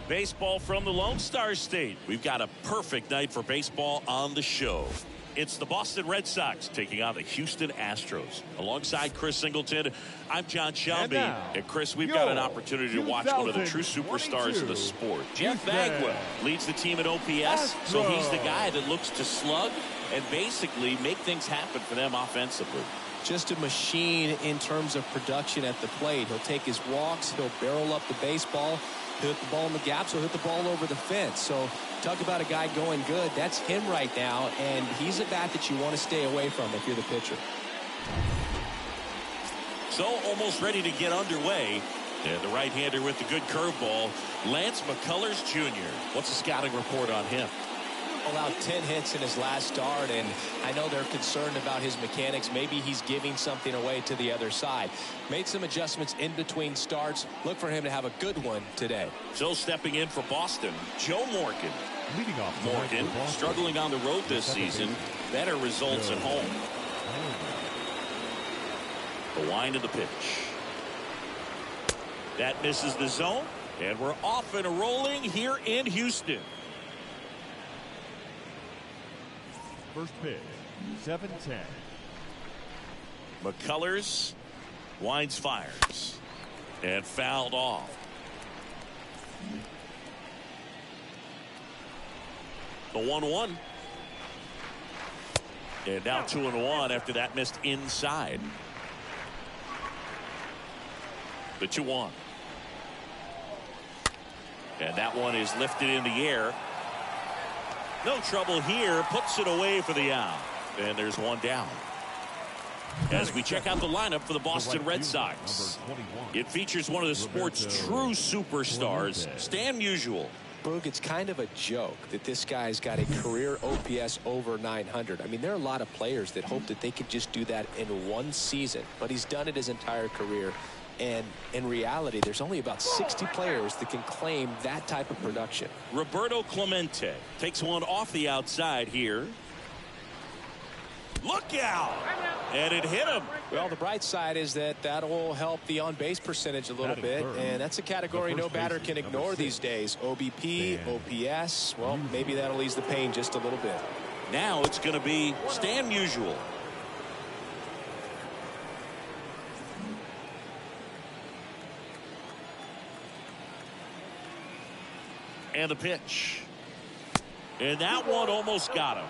Baseball from the Lone Star State. We've got a perfect night for baseball on the show. It's the Boston Red Sox taking on the Houston Astros. Alongside Chris Singleton, I'm John Shelby. And Chris, we've got an opportunity to watch one of the true superstars of the sport. Jeff Bagwell leads the team in OPS, so he's the guy that looks to slug and basically make things happen for them offensively. Just a machine in terms of production at the plate. He'll take his walks, he'll barrel up the baseball, he'll hit the ball in the gaps, he'll hit the ball over the fence. So talk about a guy going good. That's him right now, and he's a bat that you want to stay away from if you're the pitcher. So almost ready to get underway. And the right-hander with the good curveball, Lance McCullers Jr. What's the scouting report on him? Allowed 10 hits in his last start, and I know they're concerned about his mechanics. Maybe he's giving something away to the other side. Made some adjustments in between starts. Look for him to have a good one today. So stepping in for Boston, Joe Morgan. Leading off Morgan struggling on the road this season. Better results at home. The wind of the pitch. That misses the zone, and we're off and rolling here in Houston. First pitch, 7-10. McCullers winds, fires, and fouled off. The 1-1. And now 2-1 after that missed inside. The 2-1. And that one is lifted in the air. No trouble here, puts it away for the out. And there's one down. As we check out the lineup for the Boston Red Sox, it features one of the sport's true superstars, Stan Musial. Boog, it's kind of a joke that this guy's got a career OPS over 900. I mean, there are a lot of players that hope that they could just do that in one season, but he's done it his entire career. And in reality, there's only about 60 players that can claim that type of production. Roberto Clemente takes one off the outside here. Look out! And it hit him. Well, the bright side is that will help the on-base percentage a little bit, and that's a category no batter can ignore these days. OBP, OPS, well, maybe that'll ease the pain just a little bit. Now it's going to be Stan Musial. And the pitch. And that one almost got him.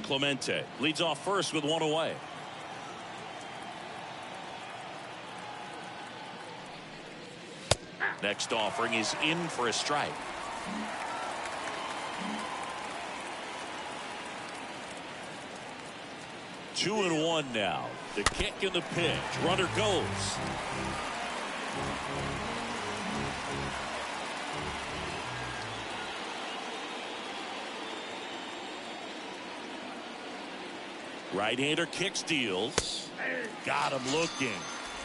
Clemente leads off first with one away. Next offering is in for a strike. Two and one now. The kick and the pitch. Runner goes. Right-hander kicks, deals. Got him looking.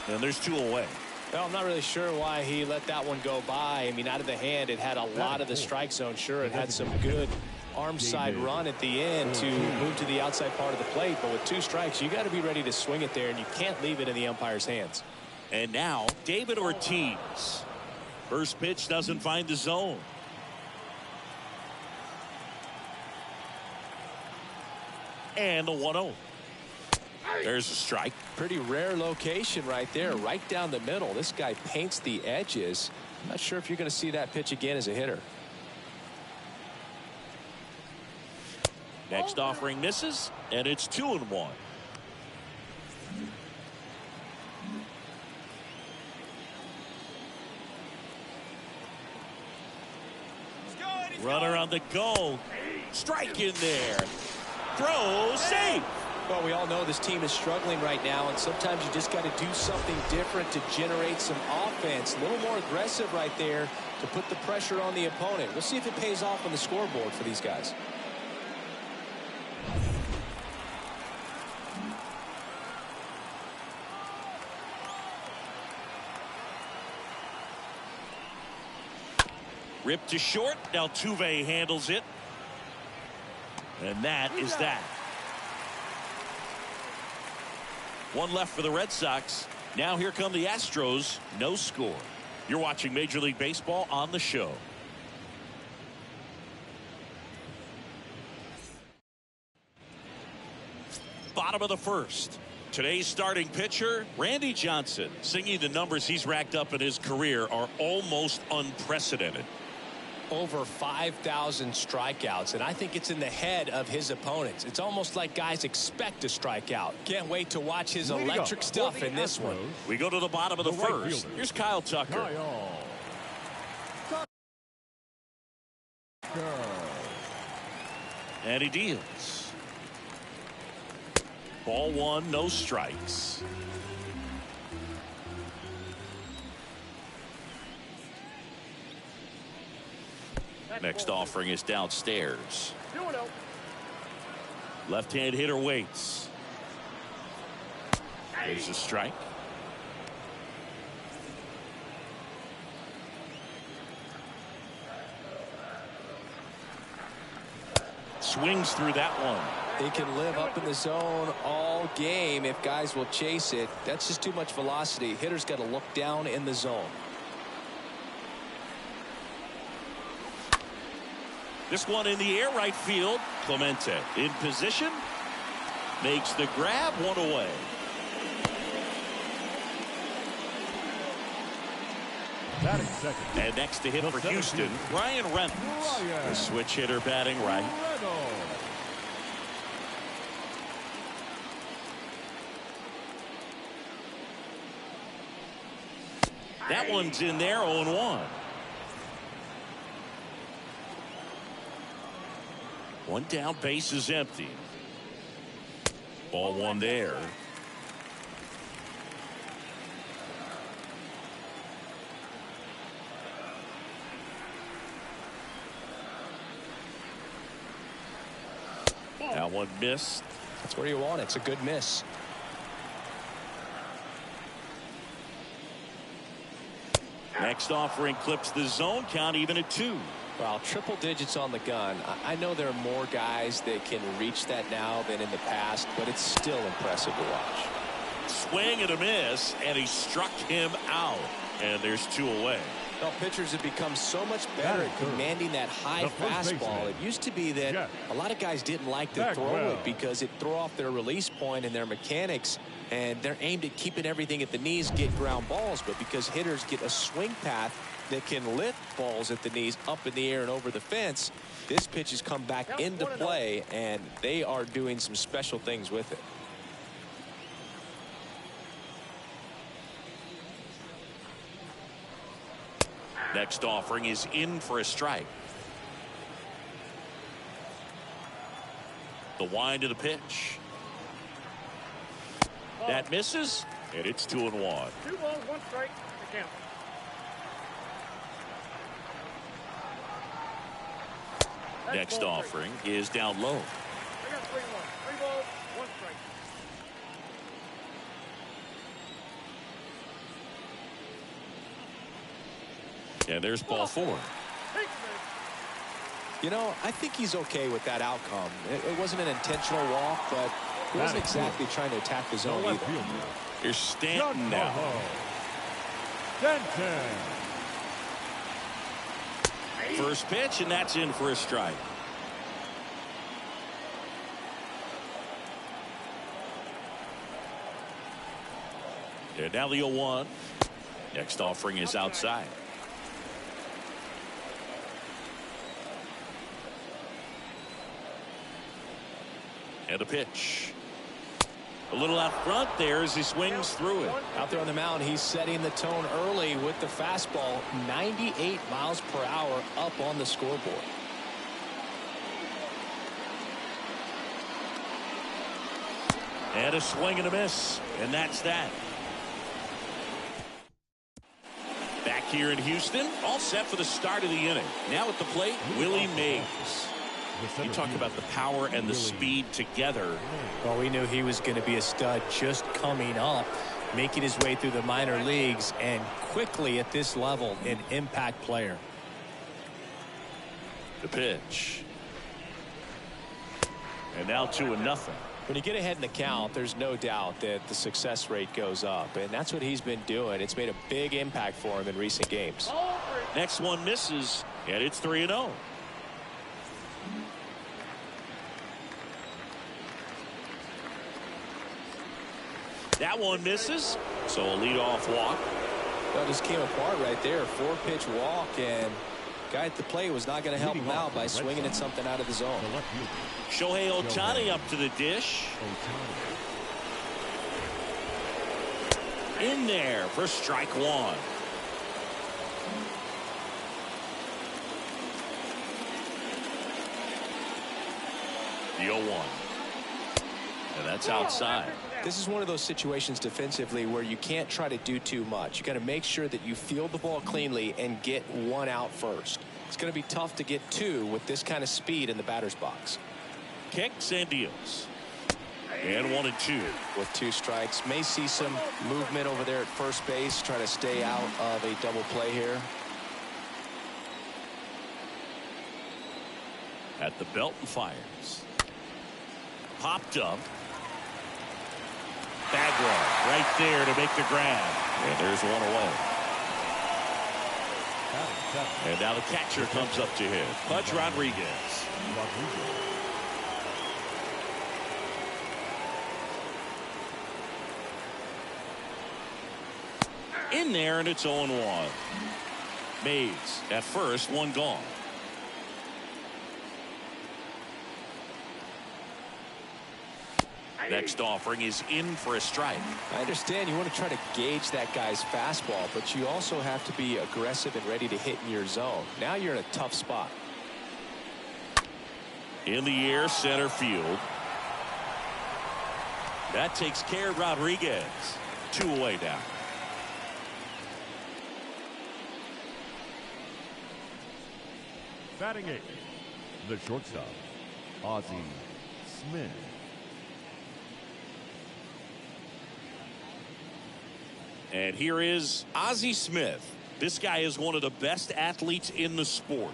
And there's two away. Well, I'm not really sure why he let that one go by. I mean, out of the hand, it had a lot of the strike zone. Sure, it had some good arm side run at the end to move to the outside part of the plate. But with two strikes, you got to be ready to swing it there, and you can't leave it in the umpire's hands. And now, David Ortiz. First pitch doesn't find the zone. And the 1-0. There's a strike. Pretty rare location right there, right down the middle. This guy paints the edges. Not sure if you're going to see that pitch again as a hitter. Next offering misses, and it's 2-1. Runner on the go. Strike in there. Throw, safe. Well, we all know this team is struggling right now, and sometimes you just got to do something different to generate some offense. A little more aggressive right there to put the pressure on the opponent. We'll see if it pays off on the scoreboard for these guys. Ripped to short. Altuve handles it. And that is that. One left for the Red Sox. Now here come the Astros. No score. You're watching Major League Baseball on the show. Bottom of the first. Today's starting pitcher, Randy Johnson, singing the numbers he's racked up in his career are almost unprecedented. Over 5,000 strikeouts, and I think it's in the head of his opponents. It's almost like guys expect to strike out. Can't wait to watch his electric stuff in this one. We go to the bottom of the first. Here's Kyle Tucker. And he deals. Ball one, no strikes. Next offering is downstairs. Left-hand hitter waits. There's a strike. Swings through that one. He can live up in the zone all game if guys will chase it. That's just too much velocity. Hitter's got to look down in the zone. This one in the air, right field. Clemente in position. Makes the grab, one away. And next to hit for Houston, Ryan Reynolds. The switch hitter batting right. That one's in there, 0-1. One down, base is empty. Ball one there. That one missed. That's where you want it. It's a good miss. Next offering clips the zone, count even at 2. Well, triple digits on the gun. I know there are more guys that can reach that now than in the past, but it's still impressive to watch. Swing and a miss, and he struck him out. And there's 2 away. Well, pitchers have become so much better at commanding that high fastball. It used to be that a lot of guys didn't like to throw it because it threw off their release point and their mechanics, and they're aimed at keeping everything at the knees, get ground balls. But because hitters get a swing path that can lift balls at the knees up in the air and over the fence, this pitch has come back into play, and they are doing some special things with it. Next offering is in for a strike. The wind of the pitch. That misses, and it's 2-1. 2 balls, 1 strike. The count. Next offering is down low. I got 3 balls, 1 strike. And there's ball 4. You know, I think he's okay with that outcome. It wasn't an intentional walk, but he wasn't exactly trying to attack the zone either. Here's Stanton now. First pitch, and that's in for a strike. And now the 0-1. Next offering is outside. And a pitch. A little out front there as he swings through it. Out there on the mound, he's setting the tone early with the fastball. 98 miles per hour up on the scoreboard. And a swing and a miss. And that's that. Back here in Houston, all set for the start of the inning. Now at the plate, Willie Mays. You talk about the power and the speed together. Well, we knew he was going to be a stud just coming up, making his way through the minor leagues, and quickly at this level, an impact player. The pitch. And now 2-0. When you get ahead in the count, there's no doubt that the success rate goes up, and that's what he's been doing. It's made a big impact for him in recent games. Next one misses, and it's 3-0. That one misses, so a leadoff walk. Well, just came apart right there. 4-pitch walk, and guy at the plate was not going to help him out by swinging at something out of the zone. Shohei Ohtani up to the dish. In there for strike one. The 0-1. And that's outside. This is one of those situations defensively where you can't try to do too much. You got to make sure that you field the ball cleanly and get one out first. It's going to be tough to get two with this kind of speed in the batter's box. Kicks and deals. And 1-2. With 2 strikes. May see some movement over there at first base. Try to stay out of a double play here. At the belt and fires. Popped up. Bagwell right there to make the grab. And there's one away. And now the catcher comes up to him. Pudge Rodriguez. In there, and it's 0-1. Mays at first, one gone. Next offering is in for a strike. I understand you want to try to gauge that guy's fastball, but you also have to be aggressive and ready to hit in your zone. Now you're in a tough spot. In the air, center field. That takes care of Rodriguez. 2 away now. Batting 8th, the shortstop, Ozzie Smith. And here is Ozzie Smith. This guy is one of the best athletes in the sport.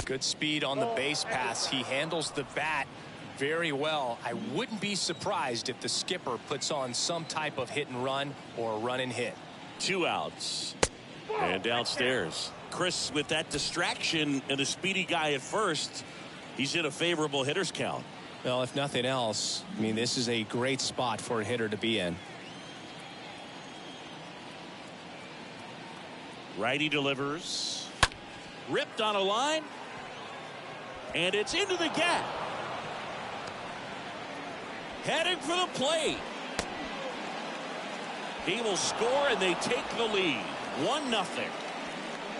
Good speed on the base pass. He handles the bat very well. I wouldn't be surprised if the skipper puts on some type of hit and run or run and hit. 2 outs. And downstairs. Chris, with that distraction and a speedy guy at first, he's in a favorable hitter's count. Well, if nothing else, I mean, this is a great spot for a hitter to be in. Righty delivers. Ripped on a line. And it's into the gap. Heading for the plate. He will score, and they take the lead. 1-0.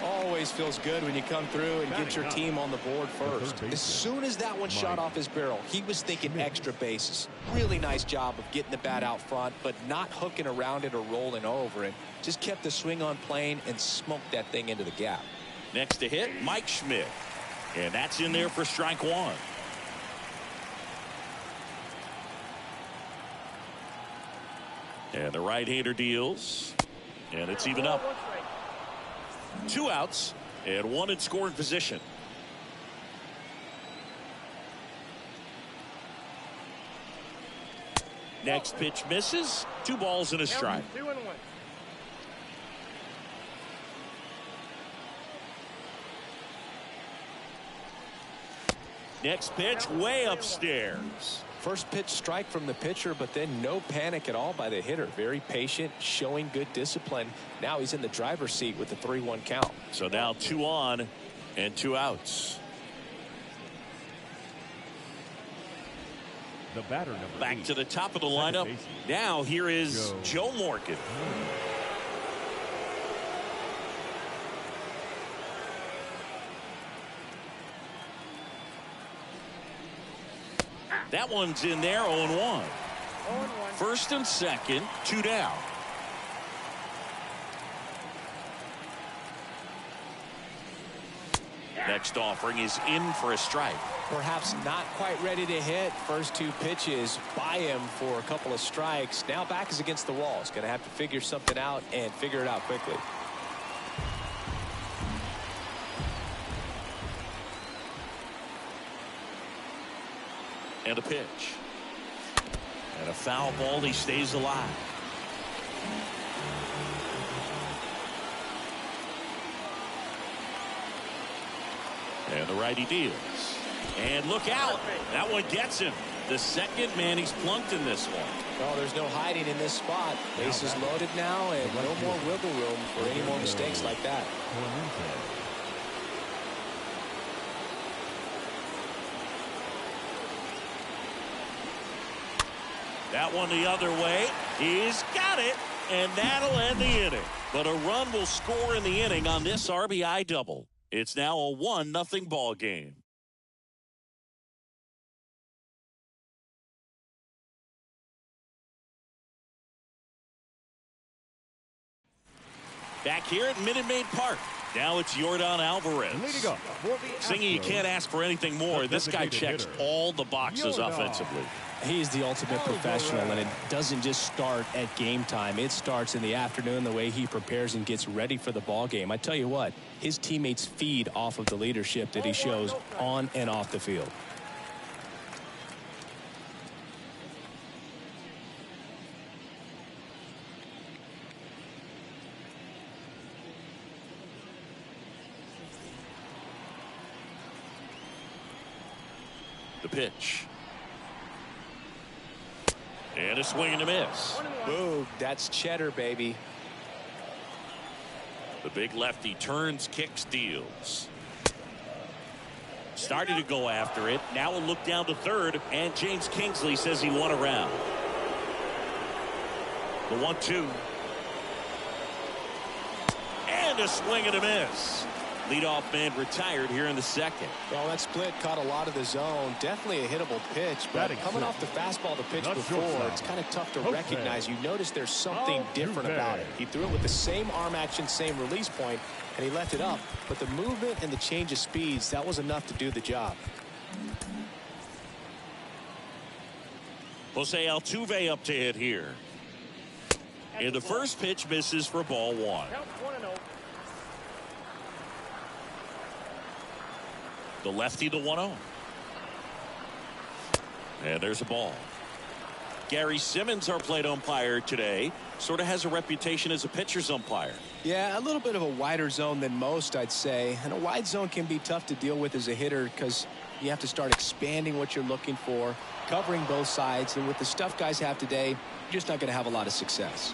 Always feels good when you come through and get your team on the board first. As soon as that one shot off his barrel, he was thinking extra bases. Really nice job of getting the bat out front, but not hooking around it or rolling over it. Just kept the swing on plane and smoked that thing into the gap. Next to hit, Mike Schmidt. And that's in there for strike one. And the right-hander deals. And it's even up. 2 outs and 1 in scoring position. Next pitch misses. 2 balls and a strike. 2-1. Next pitch way upstairs. First pitch strike from the pitcher, but then no panic at all by the hitter. Very patient, showing good discipline. Now he's in the driver's seat with the 3-1 count. So now 2 on and 2 outs. The batter number Back 8, to the top of the second lineup. baseman, Now here is Joe Morgan. That one's in there, 0-1. First and second, 2 down. Next offering is in for a strike. Perhaps not quite ready to hit. First 2 pitches by him for a couple of strikes. Now back is against the wall. He's going to have to figure something out and figure it out quickly. And a pitch. And a foul ball. He stays alive. And the righty deals. And look out. That one gets him. The second man he's plunked in this one. Oh, there's no hiding in this spot. Bases loaded now, and no more wiggle room for any more mistakes like that. That one the other way. He's got it, and that'll end the inning. But a run will score in the inning on this RBI double. It's now a 1-0 ball game. Back here at Minute Maid Park. Now it's Yordan Alvarez. Singy, you can't ask for anything more. This guy checks all the boxes offensively. He's the ultimate professional, and it doesn't just start at game time. It starts in the afternoon, the way he prepares and gets ready for the ball game. I tell you what, his teammates feed off of the leadership that he shows on and off the field. The pitch. And a swing and a miss. Boom, that's cheddar, baby. The big lefty turns, kicks, deals. Started to go after it. Now a look down to third, and James Kingsley says he won a round. The 1-2. And a swing and a miss. Leadoff man retired here in the second. Well, that split caught a lot of the zone. Definitely a hittable pitch, but coming off the fastball the pitch before, it's kind of tough to recognize. You notice there's something different about it. He threw it with the same arm action, same release point, and he left it up. But the movement and the change of speeds, that was enough to do the job. Jose Altuve up to hit here. And the first pitch misses for ball one. The lefty, the 1-0. And there's a ball. Gary Simmons, our plate umpire today, sort of has a reputation as a pitcher's umpire. Yeah, a little bit of a wider zone than most, I'd say. And a wide zone can be tough to deal with as a hitter because you have to start expanding what you're looking for, covering both sides. And with the stuff guys have today, you're just not going to have a lot of success.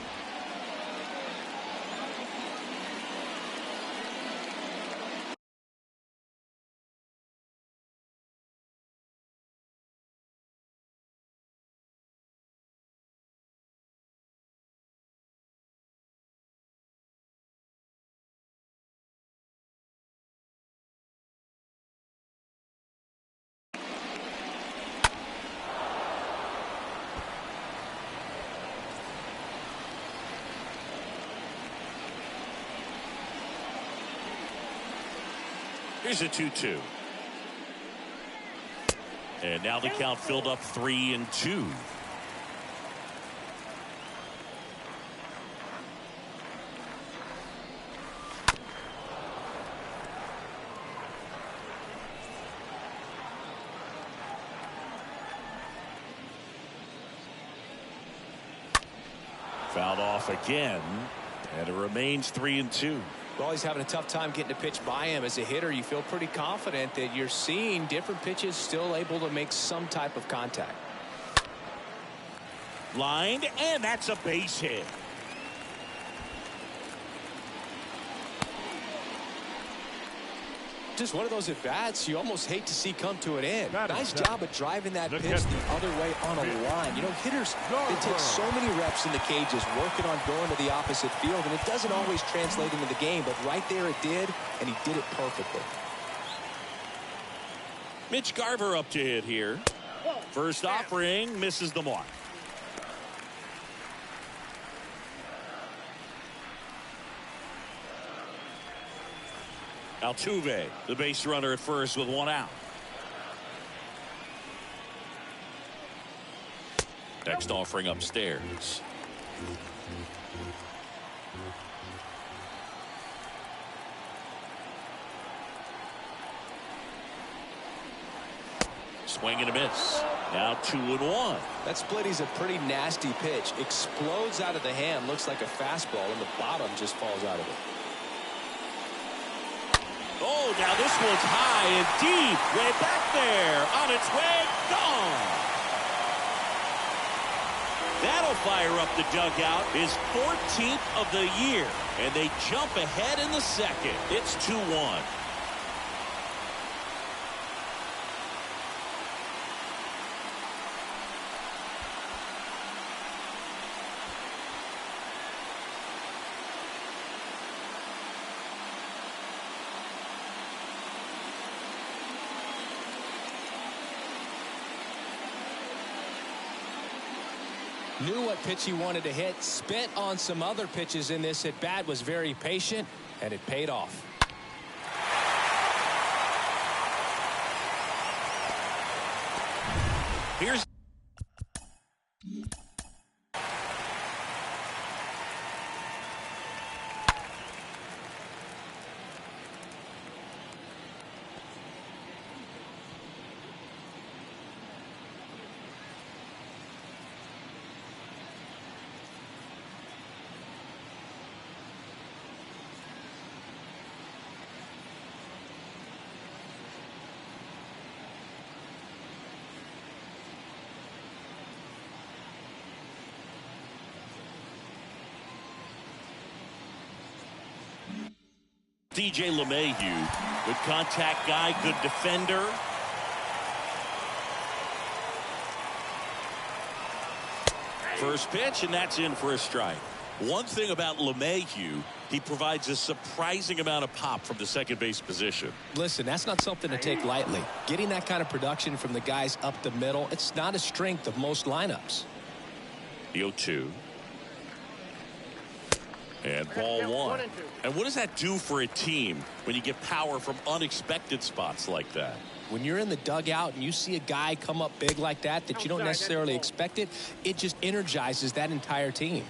Here's a 2-2. And now the count filled up 3-2. Fouled off again, and it remains 3-2. Well, he's having a tough time getting a pitch by him. As a hitter, you feel pretty confident that you're seeing different pitches still able to make some type of contact. Lined, and that's a base hit. Just one of those at-bats you almost hate to see come to an end. Nice job of driving that pitch the other way on a line. You know, hitters, they take so many reps in the cages working on going to the opposite field, and it doesn't always translate into the game, but right there it did, and he did it perfectly. Mitch Garver up to hit here. First offering, misses the mark. Altuve, the base runner at first with one out. Next offering upstairs. Swing and a miss. Now 2-1. That split is a pretty nasty pitch. Explodes out of the hand. Looks like a fastball, and the bottom just falls out of it. Oh, now this one's high and deep. Way back there. On its way. Gone. That'll fire up the dugout. His 14th of the year. And they jump ahead in the second. It's 2-1. Knew what pitch he wanted to hit. Spent on some other pitches in this at bat. Was very patient, and it paid off. Here's DJ LeMahieu, good contact guy, good defender. First pitch, and that's in for a strike. One thing about LeMahieu, he provides a surprising amount of pop from the second base position. Listen, that's not something to take lightly. Getting that kind of production from the guys up the middle, it's not a strength of most lineups. The 0-2. And ball one. And what does that do for a team when you get power from unexpected spots like that? When you're in the dugout and you see a guy come up big like that you don't necessarily expect it, it just energizes that entire team.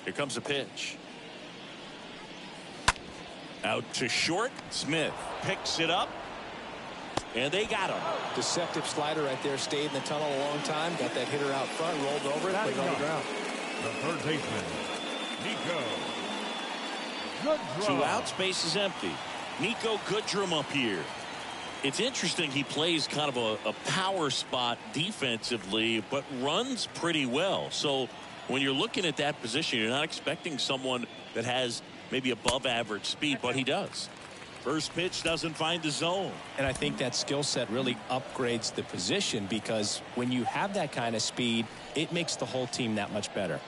Here comes a pitch. Out to short. Smith picks it up. And they got him. Deceptive slider right there. Stayed in the tunnel a long time. Got that hitter out front. Rolled over it. Put it on the ground. The third baseman, Nico Goodrum. 2 outs, base is empty. Nico Goodrum up here. It's interesting, he plays kind of a power spot defensively, but runs pretty well. So when you're looking at that position, you're not expecting someone that has maybe above average speed, but he does. First pitch doesn't find the zone. And I think that skill set really upgrades the position, because when you have that kind of speed, it makes the whole team that much better.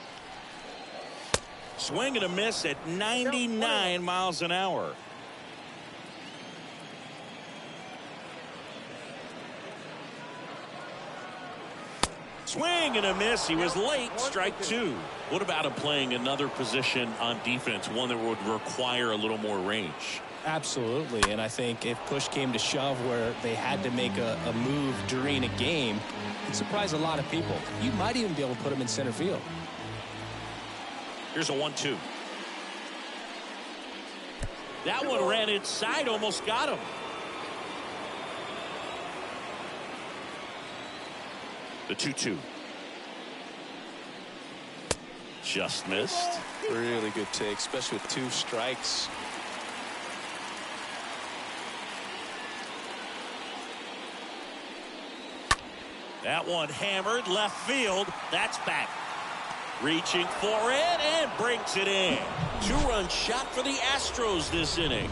Swing and a miss at 99 miles an hour. Swing and a miss. He was late. Strike 2. What about him playing another position on defense, one that would require a little more range? Absolutely, and I think if push came to shove where they had to make a move during a game, it'd surprise a lot of people. You might even be able to put him in center field. Here's a 1-2. That one ran inside, almost got him. The 2-2. Just missed. Really good take, especially with 2 strikes. That one hammered left field. That's back. Reaching for it and brings it in. 2-run shot for the Astros this inning.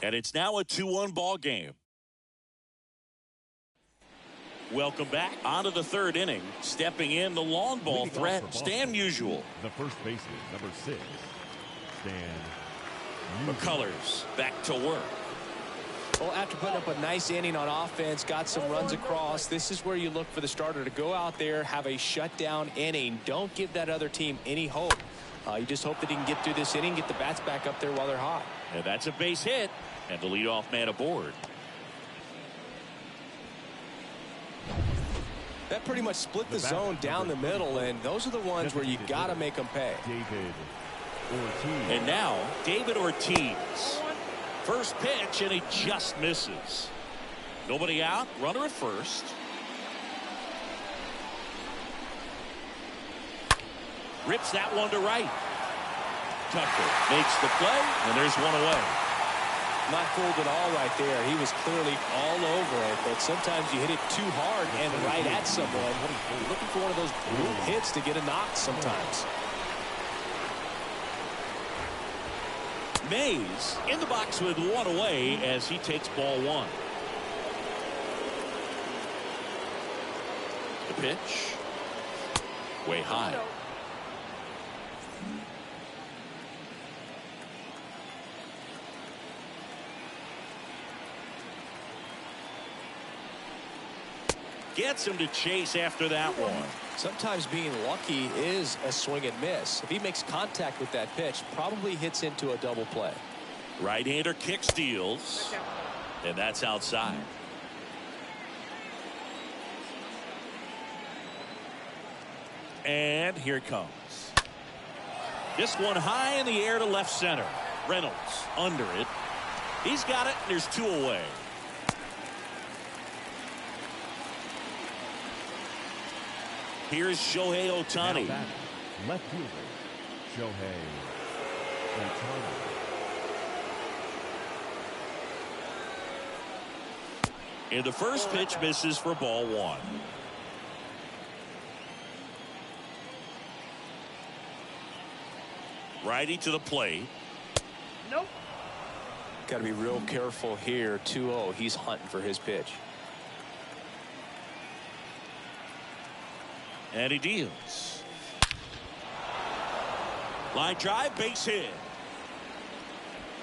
And it's now a 2-1 ball game. Welcome back. On to the 3rd inning. Stepping in the long ball threat, Stan Musial. The first baseman, number 6, Stan McCullers back to work. Well, after putting up a nice inning on offense, got some runs across, this is where you look for the starter to go out there, have a shutdown inning. Don't give that other team any hope. You just hope that he can get through this inning, get the bats back up there while they're hot. And that's a base hit, and the leadoff man aboard. That pretty much split the zone down the middle, and those are the ones where you got to make them pay. David Ortiz. And now, David Ortiz. First pitch, and he just misses. Nobody out, runner at first. Rips that one to right. Tucker makes the play, and there's one away. Not fooled at all right there. He was clearly all over it, but sometimes you hit it too hard and right at someone. You're looking for one of those boom hits to get a knock sometimes. Mays in the box with one away as he takes ball one. The pitch. Way high. Gets him to chase after that one. Sometimes being lucky is a swing and miss. If he makes contact with that pitch, probably hits into a double play. Right-hander kick steals, and that's outside. And here it comes. This one high in the air to left center. Reynolds under it. He's got it, and there's two away. Here's Shohei Ohtani. Left fielder, Shohei Ohtani. And the first pitch misses for ball one. Righty to the plate. Nope. Got to be real careful here. 2-0. He's hunting for his pitch. And he deals. Line drive, base hit.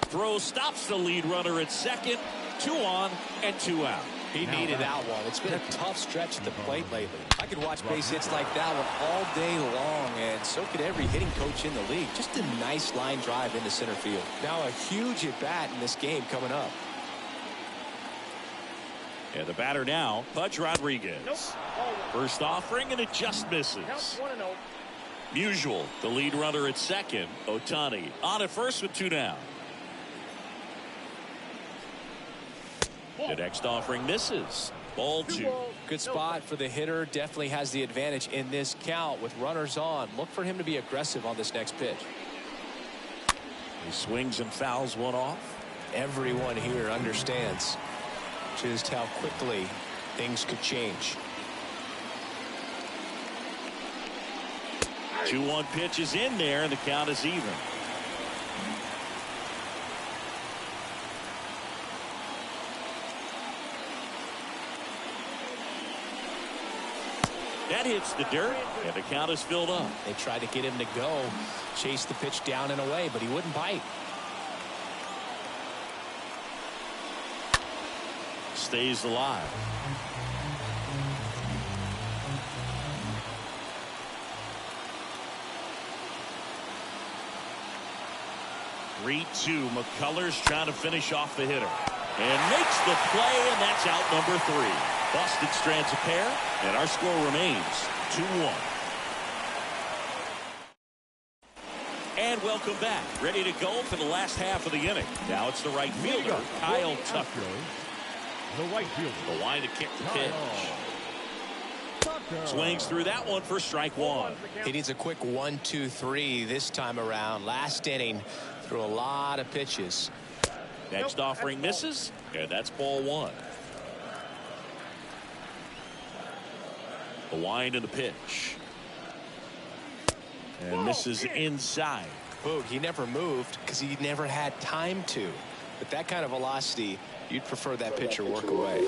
Throw stops the lead runner at second. 2 on and 2 out. He needed that one. It's been a tough stretch at the plate lately. I could watch base hits like that one all day long, and so could every hitting coach in the league. Just a nice line drive into center field. Now a huge at bat in this game coming up. And the batter now, Pudge Rodriguez. Nope. First offering, and it just misses. Count 1-0. Musial, the lead runner at second. Ohtani on at first with 2 down. The next offering misses. Ball 2. Good spot for the hitter. Definitely has the advantage in this count with runners on. Look for him to be aggressive on this next pitch. He swings and fouls one off. Everyone here understands just how quickly things could change. 2-1 pitch is in there, and the count is even. That hits the dirt, and the count is filled up. They tried to get him to go, chase the pitch down and away, but he wouldn't bite. Stays alive. (3-2). McCullers trying to finish off the hitter. And makes the play, and that's out number 3. Boston strands a pair, and our score remains 2-1. And welcome back. Ready to go for the last half of the inning. Now it's the right fielder, Kyle Tucker. The right fielder. The line to kick the pitch. Swings through that one for strike 1. He needs a quick 1-2-3 this time around. Last inning, threw a lot of pitches. Next offering misses, and that's ball 1. The wind and the pitch. And misses inside. Boog, he never moved because he never had time to. But that kind of velocity, you'd prefer that pitcher work away.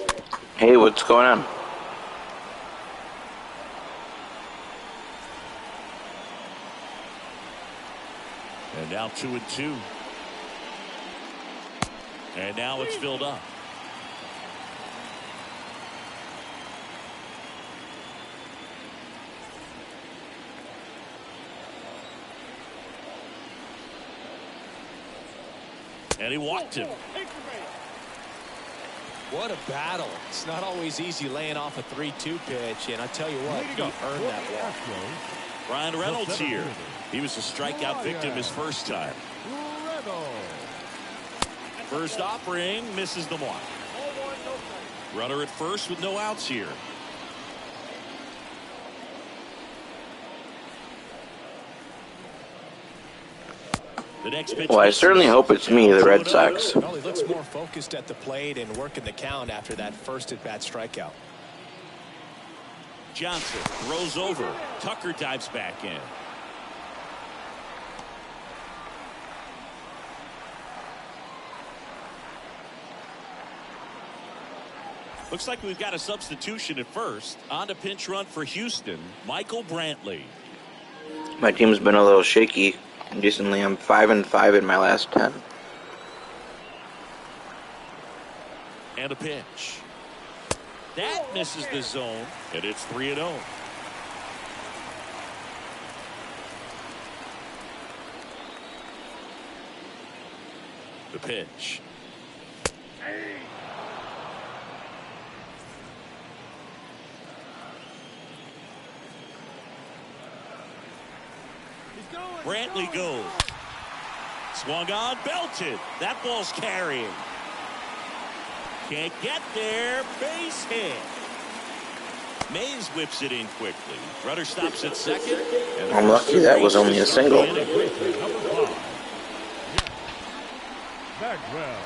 Hey, what's going on? And now 2-2. And now it's filled up. And he walked him. What a battle. It's not always easy laying off a 3-2 pitch, and I tell you what, he earned that walk. Ryan Reynolds here. He was a strikeout victim his first time. First offering misses the mark. Runner at first with no outs here. The next pitch. Well, I certainly hope it's me, the Red Sox. Well, he looks more focused at the plate and working the count after that first at-bat strikeout. Johnson throws over. Tucker dives back in. Looks like we've got a substitution at first. On to pinch run for Houston, Michael Brantley. My team's been a little shaky recently. I'm 5-5 in my last 10. And a pitch. That misses the zone, and it's 3-0. The pitch. Brantley goes. Swung on, belted. That ball's carrying. Can't get there. Base hit. Mays whips it in quickly. Rudder stops at second. I'm lucky that was only a single. Bagwell.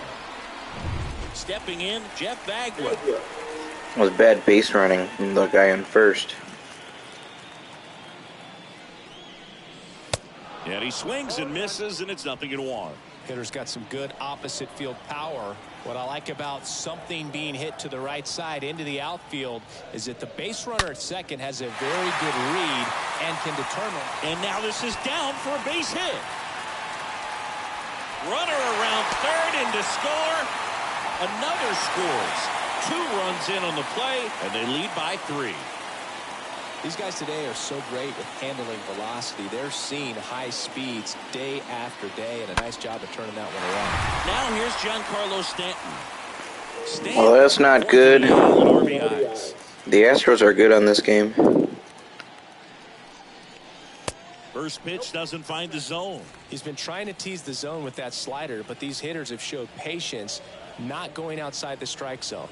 Stepping in, Jeff Bagwell. It was bad base running from the guy on first. And he swings and misses, and it's 0-1. Hitter's got some good opposite field power. What I like about something being hit to the right side into the outfield is that the base runner at second has a very good read and can determine. And now this is down for a base hit. Runner around third in to score. Another scores. 2 runs in on the play, and they lead by 3. These guys today are so great with handling velocity. They're seeing high speeds day after day, and a nice job of turning that one around. Now here's Giancarlo Stanton. Well, that's not good. RBIs. The Astros are good on this game. First pitch doesn't find the zone. He's been trying to tease the zone with that slider, but these hitters have showed patience, not going outside the strike zone.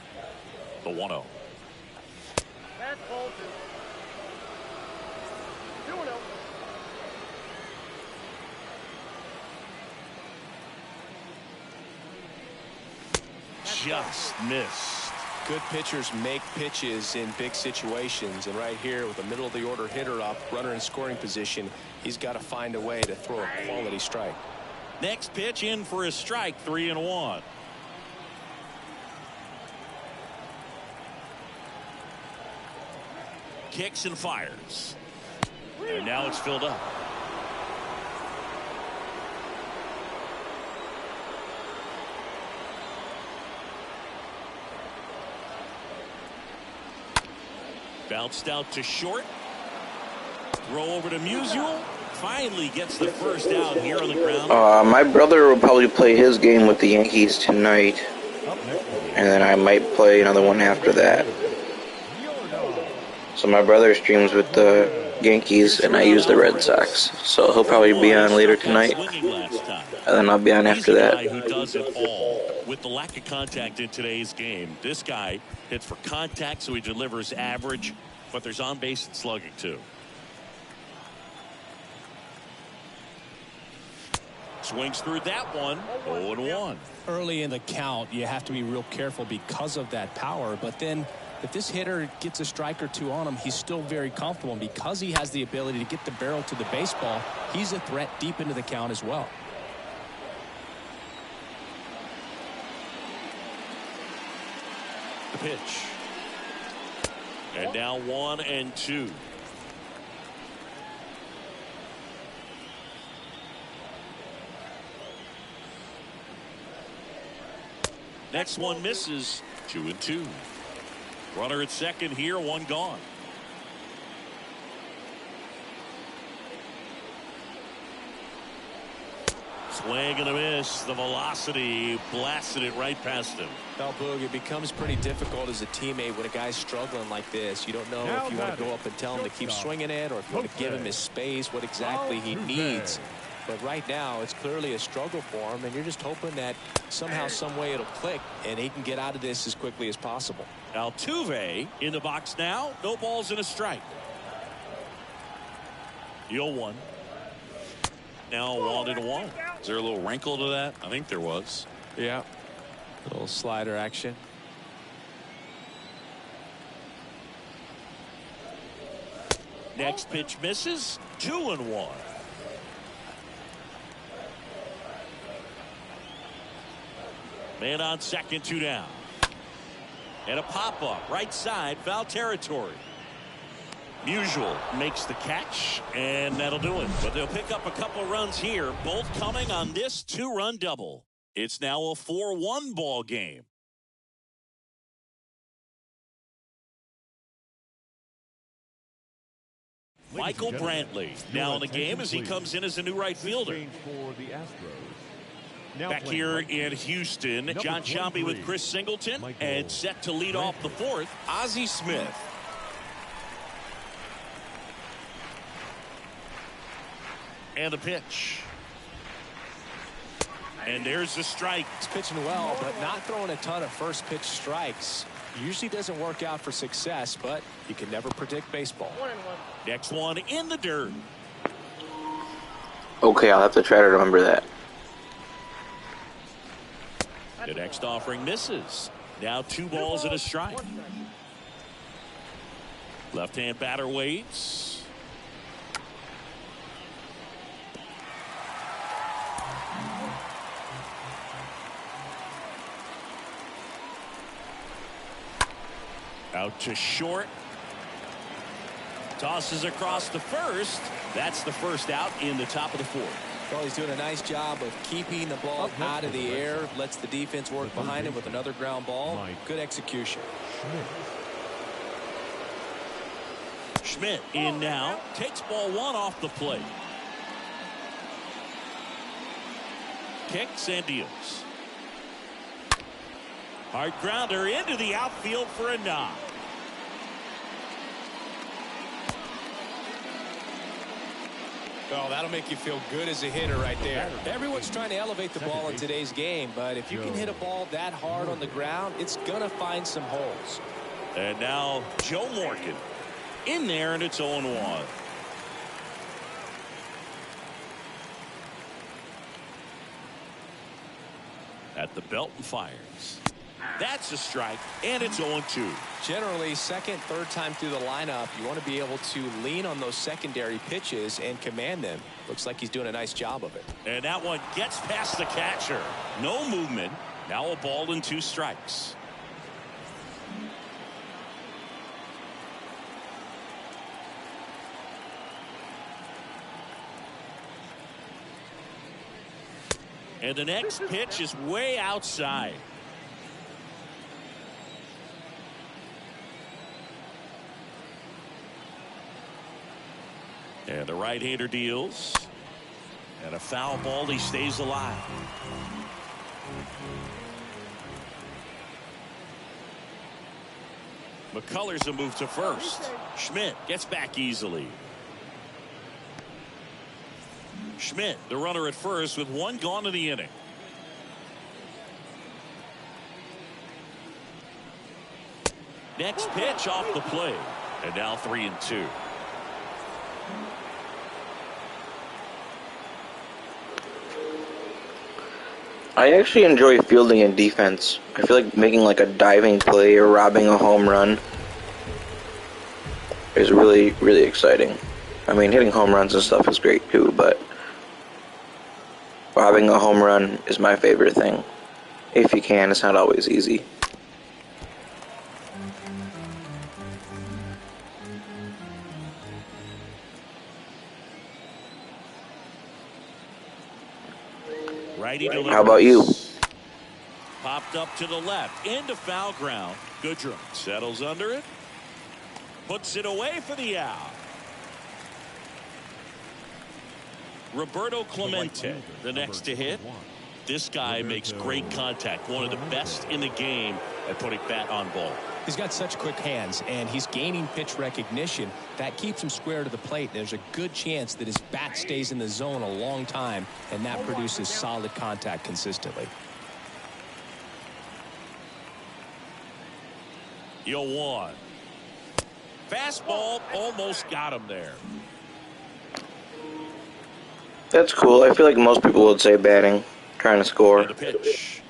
The 1-0. That's ball 2. 2-0. Just missed. Good pitchers make pitches in big situations, and right here with a middle of the order hitter up, runner in scoring position, he's got to find a way to throw a quality strike. Next pitch in for a strike, 3-1. Kicks and fires. And now it's filled up. Bounced out to short. Throw over to Musial. Finally gets the first out here on the ground. My brother will probably play his game with the Yankees tonight. And then I might play another one after that. So my brother streams with the Yankees and I use the Red Sox. So he'll probably be on later tonight. And then I'll be on after that. Who does it all. With the lack of contact in today's game, this guy hits for contact, so he delivers average, but there's on base and slugging too. Swings through that one. 0-1. Early in the count, you have to be real careful because of that power, but then if this hitter gets a strike or two on him, he's still very comfortable, and because he has the ability to get the barrel to the baseball, he's a threat deep into the count as well. The pitch. And now 1-2. Next one misses. 2-2. Runner at second here, 1 gone. Swing and a miss. The velocity blasted it right past him. Well, Boog, it becomes pretty difficult as a teammate when a guy's struggling like this. You don't know if you want to go up and tell him to keep swinging it or if you want to give him his space, what exactly he needs. But right now, it's clearly a struggle for him, and you're just hoping that somehow, some way it'll click, and he can get out of this as quickly as possible. Altuve in the box now. No balls and a strike. 0-1. Now 1-1. Is there a little wrinkle to that? I think there was. Yeah. A little slider action. Next pitch misses. 2-1. Man on second, 2 down. And a pop-up right side, foul territory. Musial makes the catch, and that'll do it. But they'll pick up a couple of runs here, both coming on this 2-run double. It's now a 4-1 ball game. Michael Brantley now in the game as he comes in as a new right fielder. Back here in Houston, John Shelby with Chris Singleton, and set to lead off the fourth, Ozzie Smith. And the pitch. And there's the strike. He's pitching well, but not throwing a ton of first pitch strikes. Usually doesn't work out for success, but you can never predict baseball. 1-1. Next one in the dirt. Okay, I'll have to try to remember that. The next offering misses. Now 2 balls and a strike. Left-hand batter waits. Out to short. Tosses across the first. That's the first out in the top of the fourth. Well, he's doing a nice job of keeping the ball out of the air. Lets the defense work behind him with another ground ball. Good execution. Schmidt in now. Takes ball 1 off the plate. Kicks and deals. Hard grounder into the outfield for a knock. Oh, that'll make you feel good as a hitter right there. Everyone's trying to elevate the ball in today's game, but if you can hit a ball that hard on the ground, it's going to find some holes. And now Joe Morgan in there, and it's 0-1. At the belt and fires. That's a strike, and it's 0-2. Generally, second, third time through the lineup, you want to be able to lean on those secondary pitches and command them. Looks like he's doing a nice job of it. And that one gets past the catcher. No movement. Now a ball and 2 strikes. And the next pitch is way outside. And the right-hander deals. And a foul ball. He stays alive. McCullers a move to first. Schmidt gets back easily. Schmidt, the runner at first, with 1 gone in the inning. Next pitch off the plate. And now 3-2. I actually enjoy fielding and defense. I feel like making like a diving play or robbing a home run is really, really exciting. I mean, hitting home runs and stuff is great too, but robbing a home run is my favorite thing. If you can, it's not always easy. How about you? Popped up to the left into foul ground. Goodrum settles under it, puts it away for the out. Roberto Clemente, the next to hit. This guy makes great contact. One of the best in the game at putting bat on ball. He's got such quick hands, and he's gaining pitch recognition. That keeps him square to the plate. There's a good chance that his bat stays in the zone a long time, and that produces solid contact consistently. 0-1. Fastball almost got him there. That's cool. I feel like most people would say batting, trying to score. And the pitch.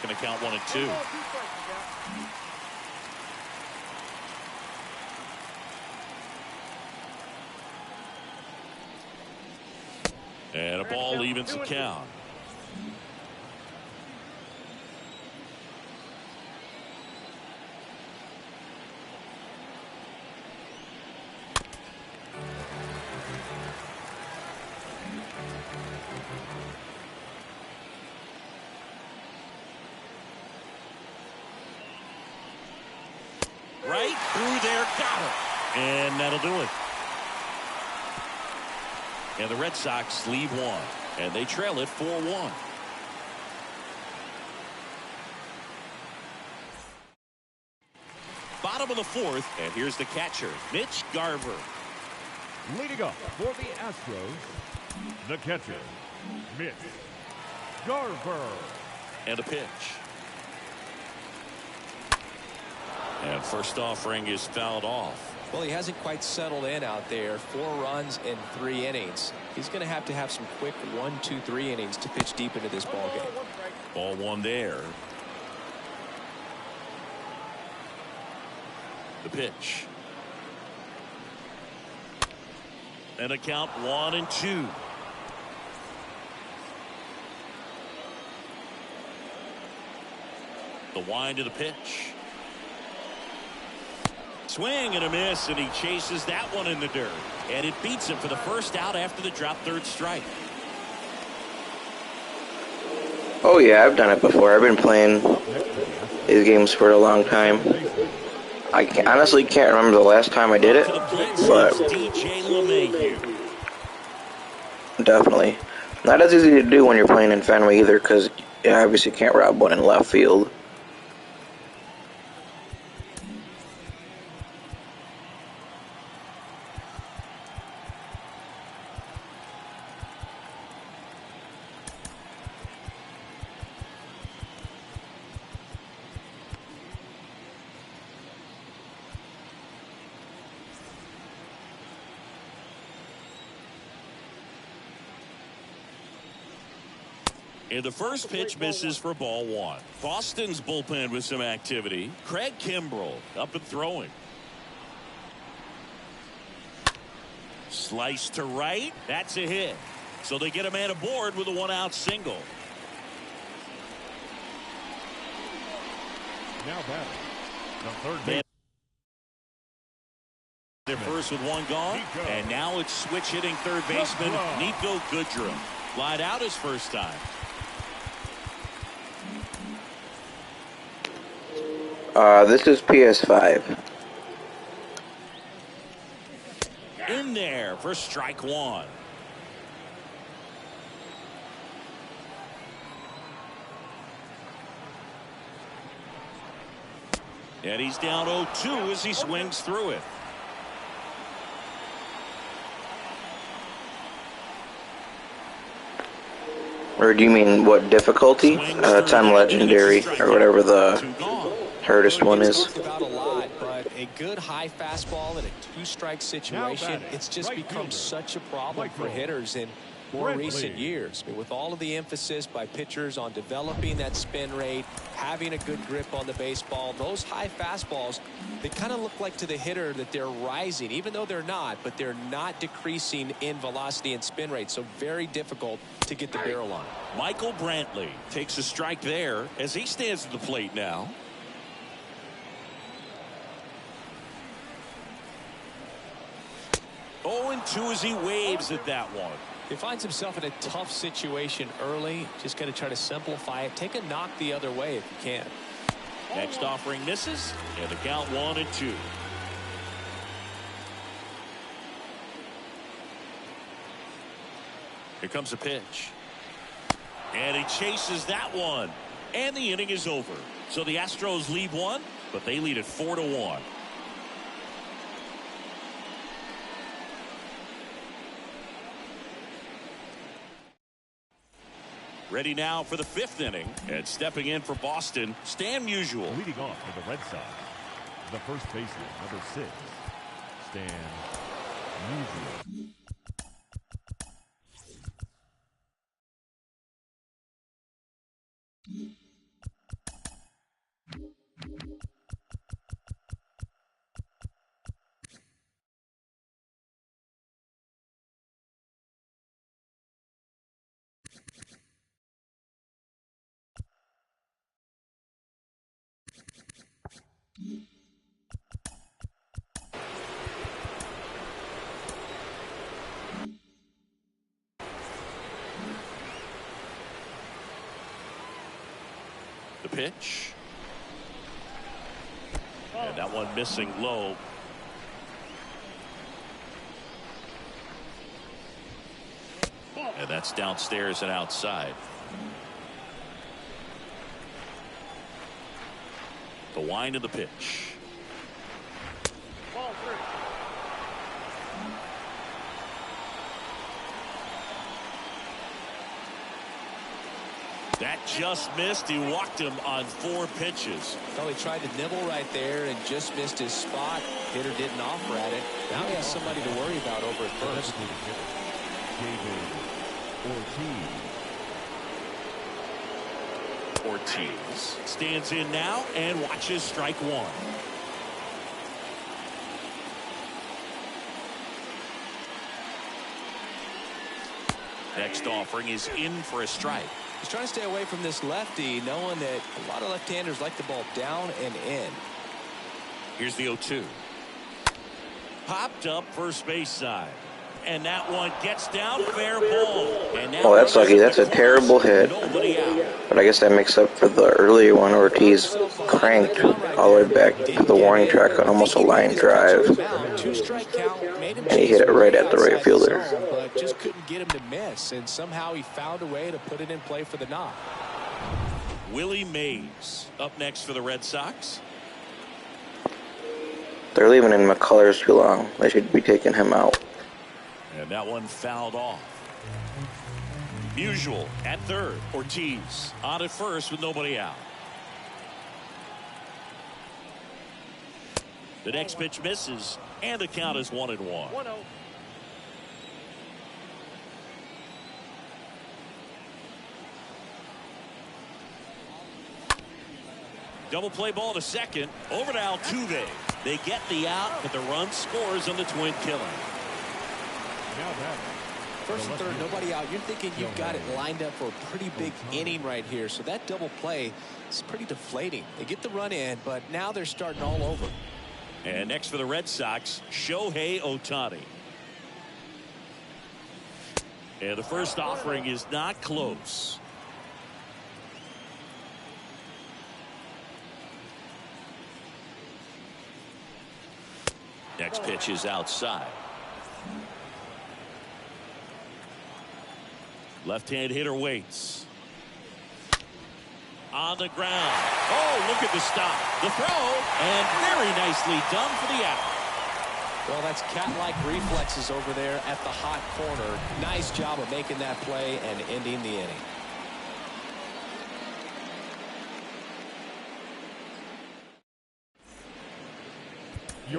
Going to count 1-2. And a ball evens the count. Right through there, got it. And that'll do it. And the Red Sox lead one, and they trail it 4-1. Bottom of the fourth, and here's the catcher, Mitch Garver. Leading up for the Astros, the catcher, Mitch Garver. And a pitch. And first offering is fouled off. Well, he hasn't quite settled in out there. 4 runs in 3 innings. He's going to have some quick 1, 2, 3 innings to pitch deep into this ball game. Ball one there. The pitch. And a count 1-2. The wind of the pitch. Swing and a miss, and he chases that one in the dirt. And it beats him for the first out after the drop third strike. Oh yeah, I've done it before. I've been playing these games for a long time. I honestly can't remember the last time I did it, but definitely. Not as easy to do when you're playing in Fenway either, because you obviously can't rob one in left field. And the first pitch misses for ball one. Boston's bullpen with some activity. Craig Kimbrell up and throwing. Slice to right. That's a hit. So they get a man aboard with a 1-out single. Now batting, the third base. They're first with 1 gone. And now it's switch hitting third baseman Nico Goodrum. Lied out his first time. This is PS5. In there for strike 1. And he's down 0-2 as he swings through it. Or do you mean what difficulty? It's on Legendary, or whatever the hardest one is. Talked about a lot, but a good high fastball in a 2-strike situation, it's just become such a problem for hitters in more recent years. I mean, with all of the emphasis by pitchers on developing that spin rate, having a good grip on the baseball, those high fastballs, they kind of look like to the hitter that they're rising, even though they're not, but they're not decreasing in velocity and spin rate. So very difficult to get the barrel on. Michael Brantley takes a strike there as he stands at the plate now. Oh, and 2 as he waves at that one. He finds himself in a tough situation early. Just got to try to simplify it. Take a knock the other way if you can. Next offering misses, and the count 1-2. Here comes a pitch. And he chases that one. And the inning is over. So the Astros lead 1, but they lead it 4-1. Ready now for the 5th inning. And stepping in for Boston, Stan Musial. Leading off for the Red Sox, the first baseman, number 6, Stan Musial. The pitch. And that one missing low. And that's downstairs and outside. The wind of the pitch. Ball 3. That just missed. He walked him on 4 pitches. Well, he tried to nibble right there and just missed his spot. Hitter didn't offer at it. Now he has somebody to worry about over at first. Ortiz stands in now and watches strike 1. Next offering is in for a strike. He's trying to stay away from this lefty, knowing that a lot of left-handers like the ball down and in. Here's the 0-2. Popped up first base side. And that one gets down, fair ball. And now Oh, that's lucky. That's a terrible hit. Nobody out. But I guess that makes up for the earlier one. Ortiz cranked all the way back to the warning track on almost a line drive. And he hit it right at the right fielder. But just couldn't get him to miss, and somehow he found a way to put it in play for the knock. Willie Mays up next for the Red Sox. They're leaving in McCullers too long. They should be taking him out. And that one fouled off. Usual at third. Ortiz on at first with nobody out. The next pitch misses, and the count is 1-1. 1-0. Double play ball to second. Over to Altuve. They get the out, but the run scores on the twin killing. First and third, nobody out. You're thinking you've got it lined up for a pretty big inning right here. So that double play is pretty deflating. They get the run in, but now they're starting all over. And next for the Red Sox, Shohei Ohtani. And the first offering is not close. Next pitch is outside. Left-hand hitter waits. On the ground. Oh, look at the stop. The throw, and very nicely done for the out. Well, that's cat-like reflexes over there at the hot corner. Nice job of making that play and ending the inning.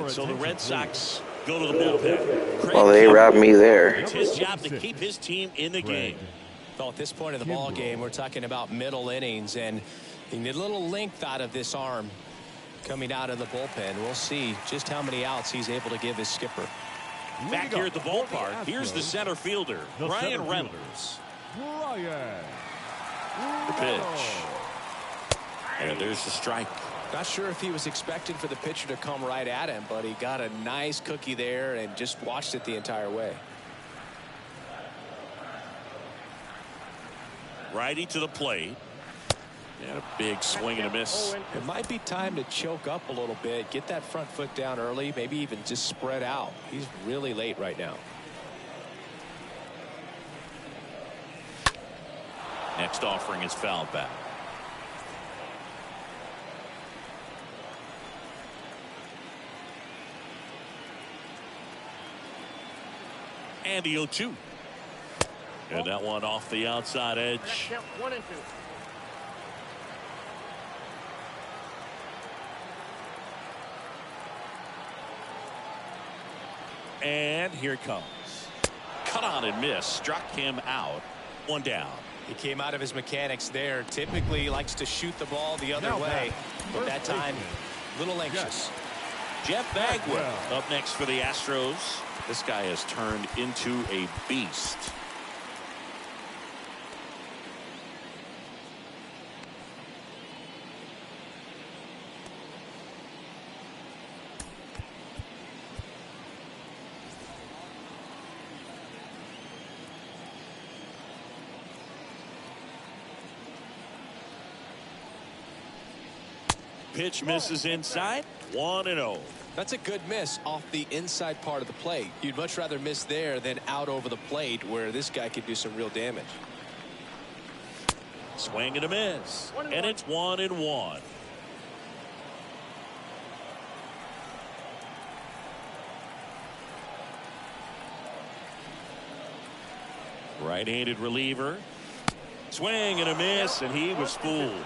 So the Red Sox go to the bullpen. Well, they robbed me there. It's his job to keep his team in the game. Well, at this point of the ball game, we're talking about middle innings, and you need a little length out of this arm coming out of the bullpen. We'll see just how many outs he's able to give his skipper. Back here at the ballpark, here's the center fielder, Brian Reynolds. The pitch. And there's the strike. Not sure if he was expecting for the pitcher to come right at him, but he got a nice cookie there and just watched it the entire way. Righty to the plate. And a big swing and a miss. It might be time to choke up a little bit, get that front foot down early, maybe even just spread out. He's really late right now. Next offering is fouled back. And the 0-2. And that one off the outside edge. Count 1 and 2. And here it comes. Cut on and miss. Struck him out. 1 down. He came out of his mechanics there. Typically likes to shoot the ball the other way. But that time, a little anxious. Jeff Bagwell up next for the Astros. This guy has turned into a beast. Pitch misses inside. 1-0. That's a good miss off the inside part of the plate. You'd much rather miss there than out over the plate where this guy could do some real damage. Swing and a miss. And it's 1-1. Right-handed reliever. Swing and a miss, and he was fooled.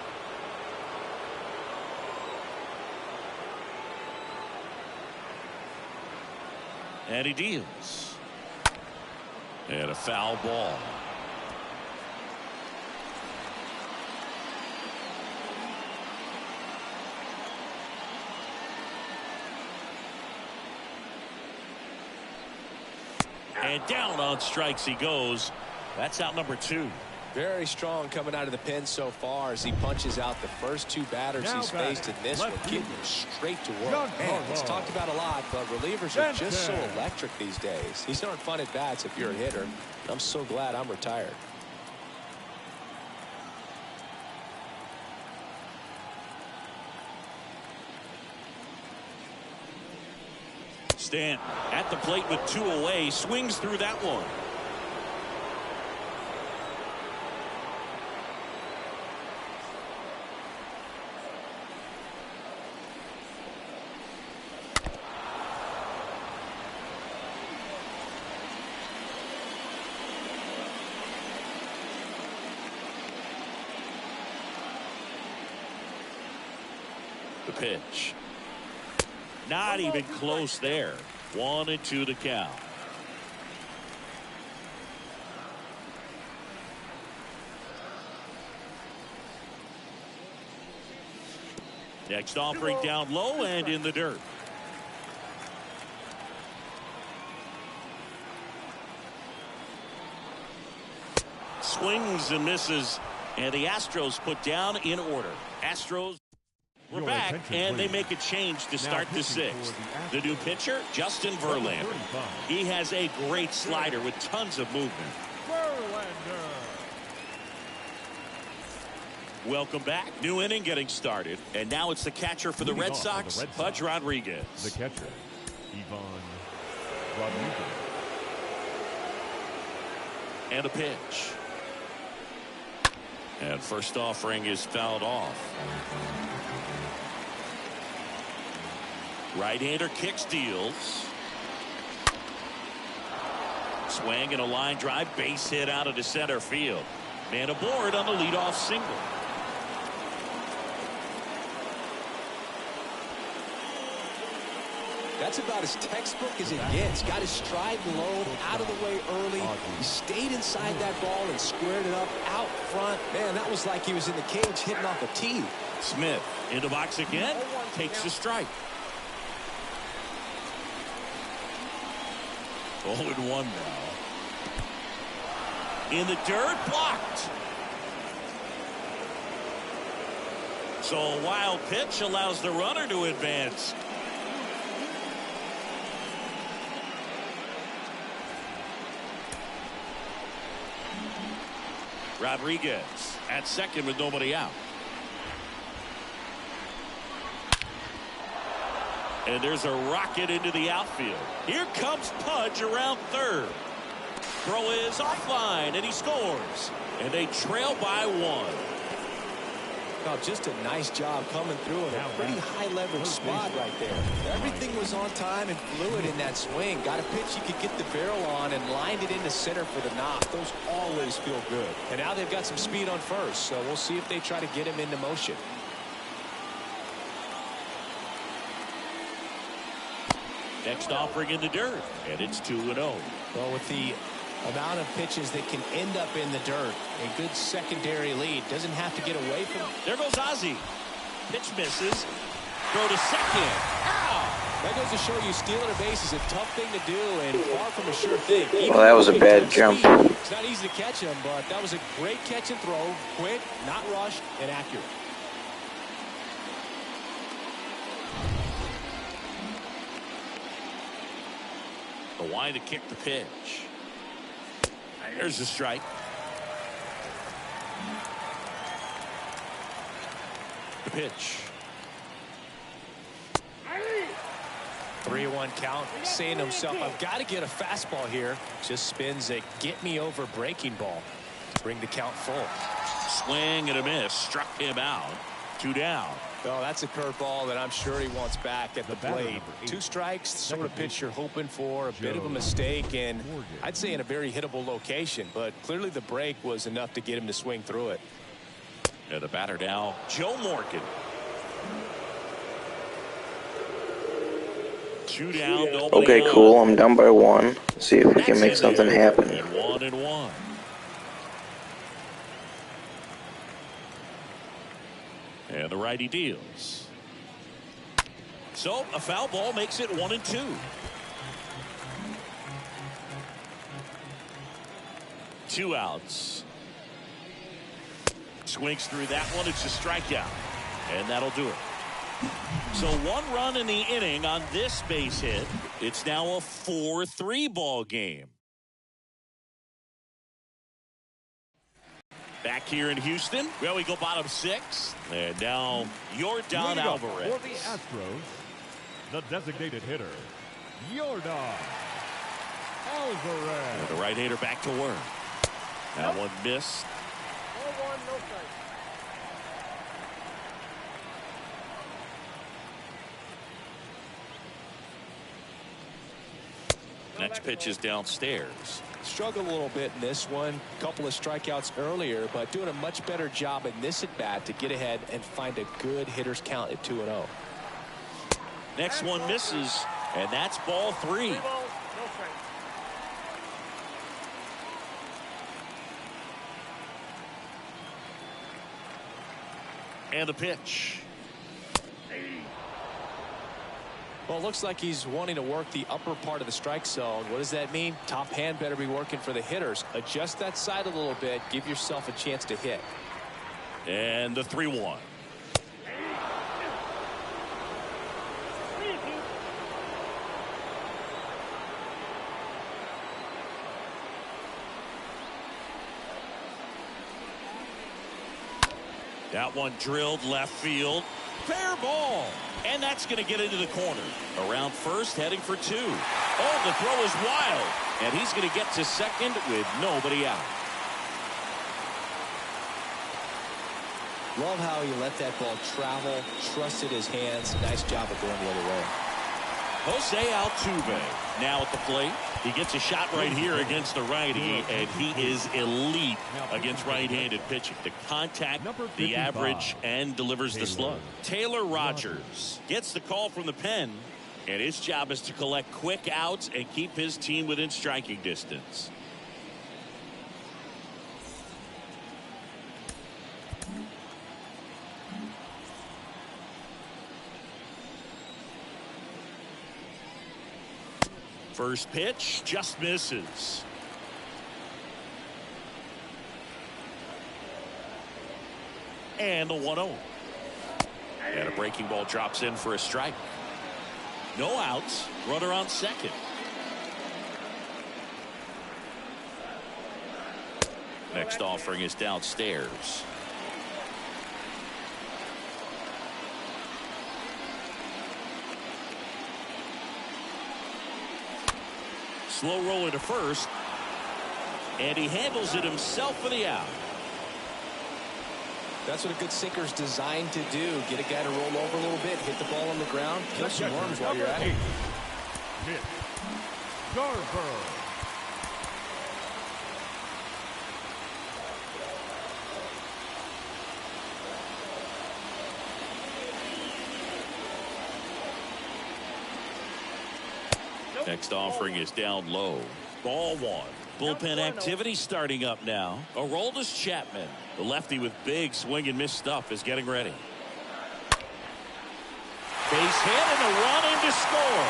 And he deals. And a foul ball. And down on strikes he goes. That's out number 2. Very strong coming out of the pen so far as he punches out the first 2 batters he's faced in this one, getting straight to work. Man, it's talked about a lot, but relievers are just so electric these days. These aren't fun at bats if you're a hitter. I'm so glad I'm retired. Stanton at the plate with 2 away, swings through that one. The pitch. Not even close there. 1-2 to count. Next offering down low and in the dirt. Swings and misses, and the Astros put down in order. Astros. We're back, and they make a change to start the 6th. The new pitcher, Justin Verlander. He has a great slider with tons of movement. Welcome back. New inning getting started. And now it's the catcher for the Red Sox, Pudge Rodriguez. The catcher, Ivan Rodriguez. And a pitch. And first offering is fouled off. Right-hander kicks, deals. Swing and a line drive, base hit out of the center field. Man aboard on the leadoff single. That's about as textbook as it gets. Got his stride low, out of the way early. He stayed inside that ball and squared it up out front. Man, that was like he was in the cage hitting off a tee. Smith into box again, takes the strike. 0-1 now. In the dirt, blocked. So a wild pitch allows the runner to advance. Rodriguez at second with nobody out. And there's a rocket into the outfield. Here comes Pudge around third. Throw is offline, and he scores. And they trail by 1. Oh, just a nice job coming through in a pretty high leverage spot right there. Everything was on time and fluid in that swing. Got a pitch you could get the barrel on and lined it into center for the knock. Those always feel good. And now they've got some speed on first, so we'll see if they try to get him into motion. Next offering in the dirt, and it's 2-0. Well, with the amount of pitches that can end up in the dirt, a good secondary lead. Doesn't have to get away from. There goes Ozzie. Pitch misses. Throw to second. Ow! That goes to show you stealing a base is a tough thing to do and far from a sure thing. Well, that was a bad jump. It's not easy to catch him, but that was a great catch and throw. Quick, not rushed, and accurate. The wide to kick the pitch. There's a strike. The pitch. 3-1 count, saying to himself, I've got to get a fastball here. Just spins a get-me-over breaking ball to bring the count full. Swing and a miss. Struck him out. 2 down. Oh, that's a curveball that I'm sure he wants back at the plate. 2 strikes, sort of pitch you're hoping for, a bit of a mistake, and I'd say in a very hittable location, but clearly the break was enough to get him to swing through it. And the batter now, Joe Morgan. 2 down, nobody Okay, on. cool. I'm down by 1. See if we can make something happen. And 1-1. And the righty deals. So a foul ball makes it 1-2. Two outs. Swings through that one. It's a strikeout. And that'll do it. So 1 run in the inning on this base hit. It's now a 4-3 ball game. Back here in Houston. Well, we go bottom 6. And now Yordan Alvarez. For the Astros, the designated hitter, Yordan Alvarez. And the right-hander back to work. That one missed. 0-1, no strike. Next pitch is downstairs. Struggled a little bit in this one. Couple of strikeouts earlier, but doing a much better job in this at-bat to get ahead and find a good hitter's count at 2-0. Next one misses, and that's ball 3. 3 balls, no strike. And the pitch. Well, it looks like he's wanting to work the upper part of the strike zone. What does that mean? Top hand better be working for the hitters. Adjust that side a little bit. Give yourself a chance to hit. And the 3-1. That one drilled left field. Fair ball. And that's going to get into the corner. Around first, heading for 2. Oh, the throw is wild. And he's going to get to second with nobody out. Love how he let that ball travel, trusted his hands. Nice job of going the other way. Jose Altuve now at the plate. He gets a shot right here against the righty, and he is elite against right-handed pitching. The contact, the average, and delivers the slug. Taylor Rogers gets the call from the pen, and his job is to collect quick outs and keep his team within striking distance. First pitch just misses. And the 1-0. And a breaking ball drops in for a strike. No outs. Runner on second. Next offering is downstairs. Slow roller to first. And he handles it himself for the out. That's what a good sinker's designed to do. Get a guy to roll over a little bit, hit the ball on the ground, kill some worms while you're at it. Hit. Garver. Next offering is down low. Ball 1. Bullpen activity starting up now. Aroldis Chapman, the lefty with big swing and miss stuff, is getting ready. Base hit and a run in to score.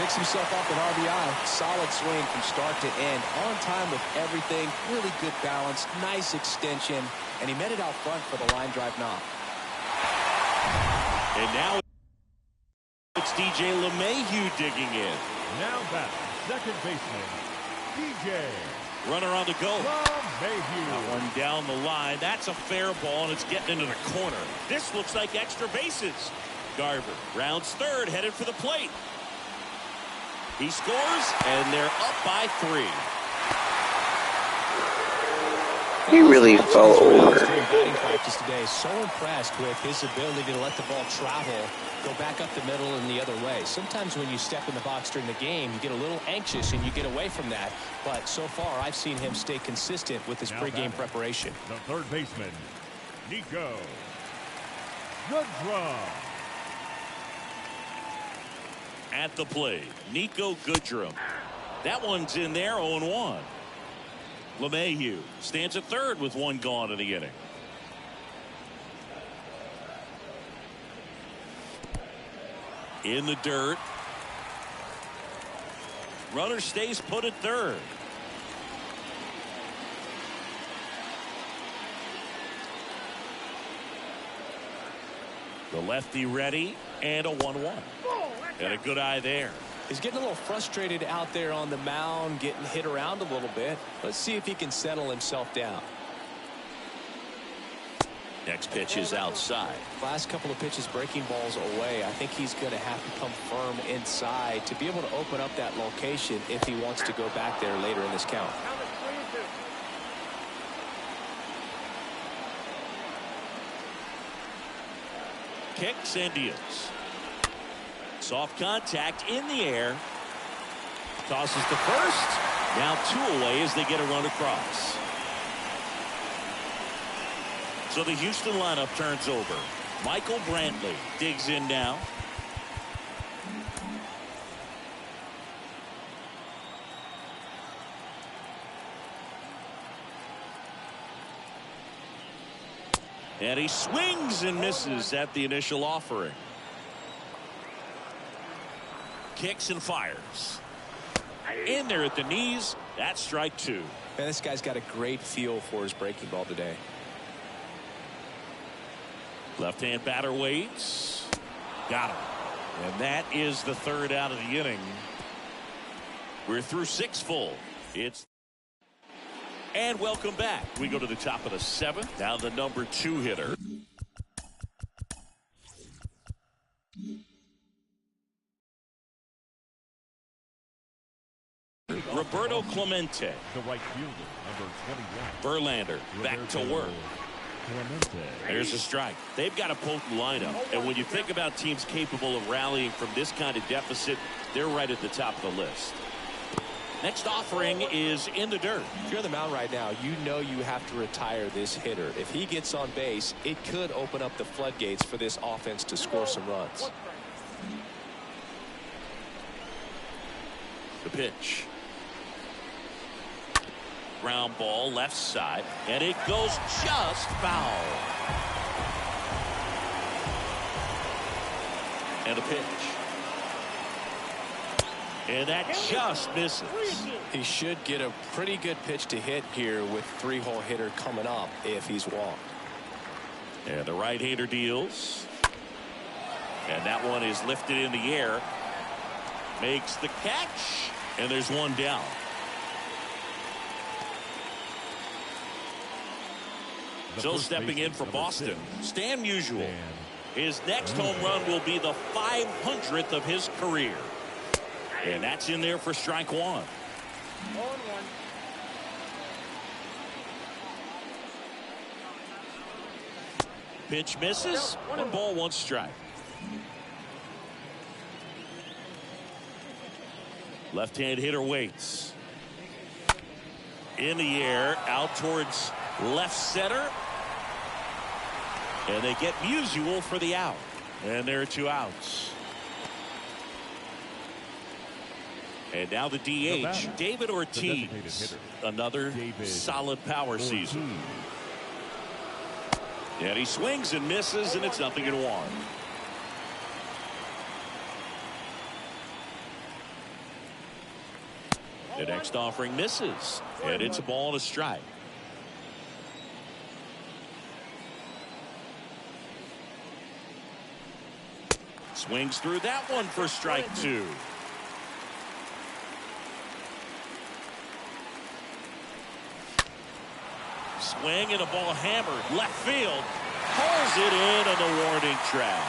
Picks himself off an RBI. Solid swing from start to end. On time with everything. Really good balance. Nice extension. And he met it out front for the line drive knock. And now it's DJ LeMahieu digging in. Now back, second baseman, DJ Runner on the go. Mayhew. That one down the line. That's a fair ball, and it's getting into the corner. This looks like extra bases. Garver rounds third, headed for the plate. He scores, and they're up by 3. He really fell over. Batting practice today. So impressed with his ability to let the ball travel, go back up the middle and the other way. Sometimes when you step in the box during the game, you get a little anxious and you get away from that. But so far, I've seen him stay consistent with his pregame preparation. The third baseman, Nico Goodrum. At the plate, Nico Goodrum. That one's in there, 0-1. LeMahieu stands at third with 1 gone in the inning. In the dirt. Runner stays put at third. The lefty ready, and a 1-1. And a good eye there. He's getting a little frustrated out there on the mound, getting hit around a little bit. Let's see if he can settle himself down. Next pitch is outside. Last couple of pitches breaking balls away. I think he's going to have to come firm inside to be able to open up that location if he wants to go back there later in this count. Kicks and deals. Soft contact in the air. Tosses to first. Now 2 away as they get a run across. So the Houston lineup turns over. Michael Brantley digs in now. And he swings and misses at the initial offering. Kicks and fires. In there at the knees. That's strike 2. Man, this guy's got a great feel for his breaking ball today. Left-hand batter waits. Got him. And that is the 3rd out of the inning. We're through 6 full. And welcome back. We go to the top of the 7th. Now the number 2 hitter. Roberto Clemente. The right fielder, number 21. Verlander back to work. There's a strike. They've got a potent lineup. And when you think about teams capable of rallying from this kind of deficit, they're right at the top of the list. Next offering is in the dirt. If you're on the mound right now, you know you have to retire this hitter. If he gets on base, it could open up the floodgates for this offense to score some runs. The pitch. Ground ball left side, and it goes just foul. And a pitch. And that just misses. He should get a pretty good pitch to hit here with 3-hole hitter coming up if he's walked. And the right-hander deals. And that one is lifted in the air. Makes the catch. And there's one down. So stepping in for Boston, Stan Musial. His next home run will be the 500th of his career. And that's in there for strike 1. Pitch misses. 1 ball, 1 strike. Left-hand hitter waits. In the air, out towards left center. And they get Musial for the out. And there are 2 outs. And now the DH, David Ortiz. Another solid power season. And he swings and misses, and it's 0-1. The next offering misses, and it's a ball and a strike. Swings through that one for strike 2. swing and a ball hammered left field. Pulls it in on the warning track.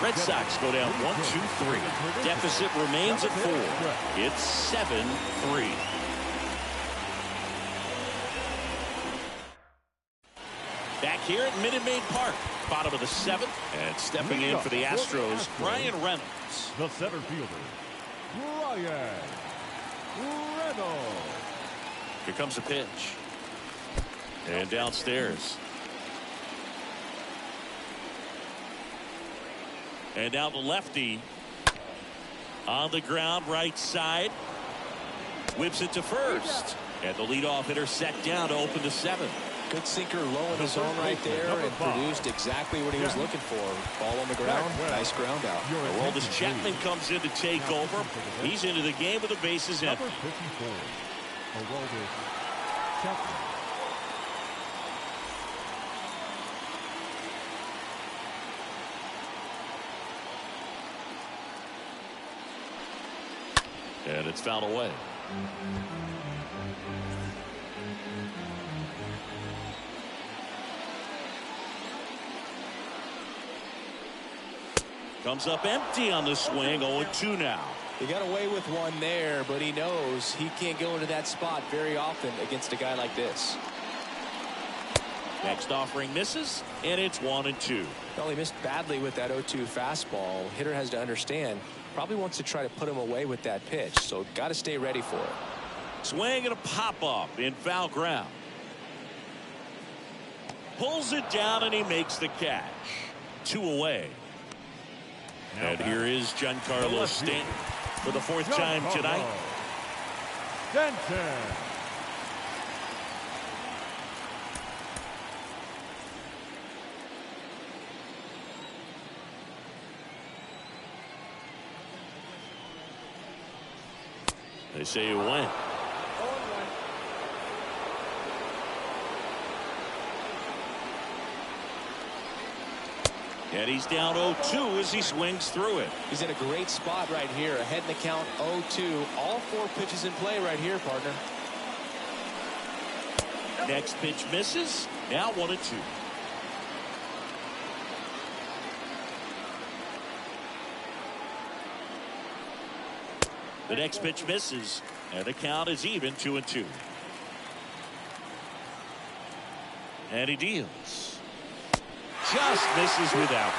Red Sox go down 1-2-3. Deficit remains at 4. It's 7-3. Back here at Minute Maid Park, bottom of the 7th, and stepping in for the Astros, Brian Reynolds. The center fielder, Brian Reynolds. Here comes the pitch. And downstairs. And now the lefty on the ground, right side. Whips it to first. And the leadoff hitter set down to open the 7th. Good sinker low in his zone right there and produced exactly what he was looking for. Ball on the ground, nice ground out. Aroldis Chapman comes in to take over. He's into the game with the bases empty. Number 54, Aroldis Chapman. And it's fouled away. Comes up empty on the swing. 0-2 now. He got away with one there, but he knows he can't go into that spot very often against a guy like this. Next offering misses, and it's 1-2. Well, he missed badly with that 0-2 fastball. Hitter has to understand, probably wants to try to put him away with that pitch, so got to stay ready for it. Swing and a pop-up in foul ground. Pulls it down, and he makes the catch. 2 away. And here is Giancarlo Stanton for the 4th time tonight. Stanton. They say you win. And he's down 0-2 as he swings through it. He's in a great spot right here. Ahead in the count 0-2. All 4 pitches in play right here, partner. Next pitch misses. Now 1-2. The next pitch misses. And the count is even 2-2. And he deals. Just misses with that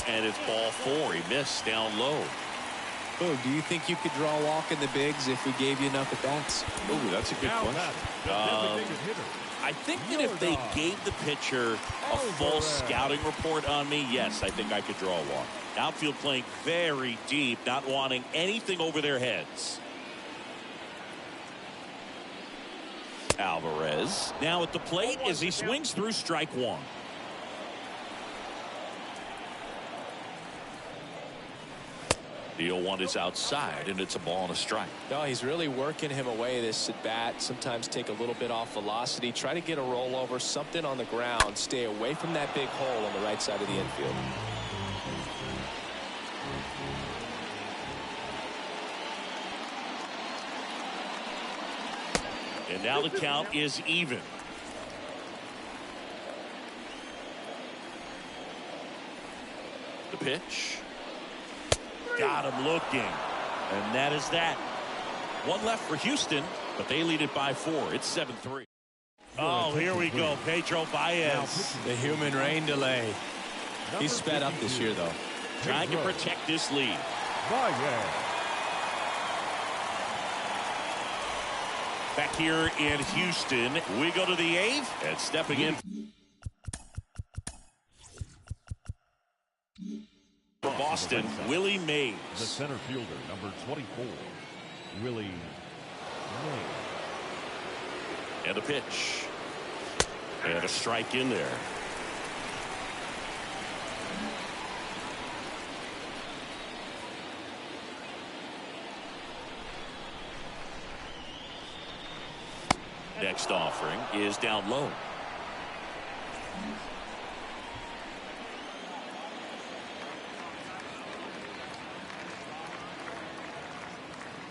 one. And it's ball 4. He missed down low. Oh, do you think you could draw a walk in the bigs if we gave you enough at bats? Ooh, that's a good question. I think that if they gave the pitcher a full scouting report on me, yes, I think I could draw a walk. Outfield playing very deep, not wanting anything over their heads. Alvarez now at the plate as he swings through strike 1. The 0-1 is outside, and it's a ball and a strike. No, he's really working him away this at bat. Sometimes take a little bit off velocity. Try to get a rollover, something on the ground. Stay away from that big hole on the right side of the infield. And now the count is even. The pitch. Got him looking. And that is that. 1 left for Houston, but they lead it by 4. It's 7-3. Oh, here we go. Pedro Baez. The human rain delay. He's sped up this year, though. Trying to protect this lead. Back here in Houston, we go to the 8th, and stepping in for Boston, Willie Mays. The center fielder, number 24, Willie Mays. And a pitch. And a strike in there. Next offering is down low.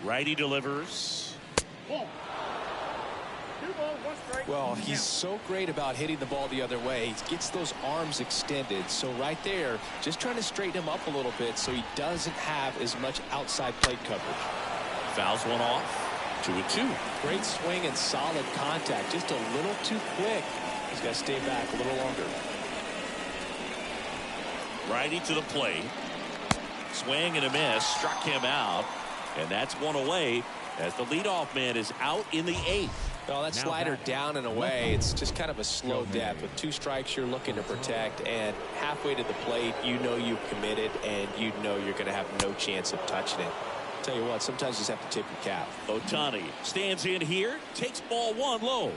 Righty delivers. Ball. 2 balls, 1 strike. Well, he's so great about hitting the ball the other way. He gets those arms extended. So right there, just trying to straighten him up a little bit so he doesn't have as much outside plate coverage. Fouls one off. 2-2. Great swing and solid contact. Just a little too quick. He's got to stay back a little longer. Righty to the plate. Swing and a miss. Struck him out. And that's one away as the leadoff man is out in the 8th. Well, that slider down and away. It's just kind of a slow death. With 2 strikes, you're looking to protect. And halfway to the plate, you know you've committed. And you know you're going to have no chance of touching it. Tell you what, sometimes you just have to tip your cap. Ohtani stands in here. Takes ball 1 low.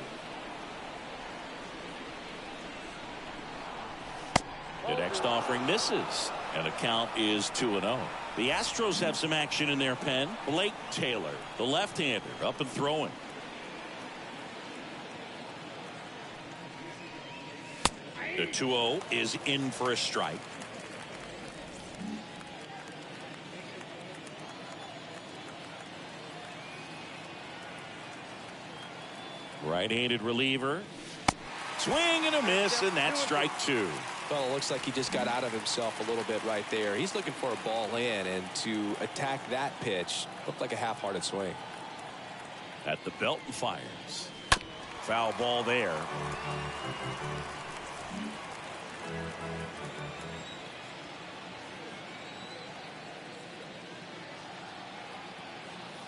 The next offering misses. And the count is 2-0. The Astros have some action in their pen. Blake Taylor, the left-hander, up and throwing. The 2-0 is in for a strike. Right-handed reliever. Swing and a miss, and that's strike 2. Well, it looks like he just got out of himself a little bit right there. He's looking for a ball in, and to attack that pitch looked like a half-hearted swing. At the belt and fires. Foul ball there.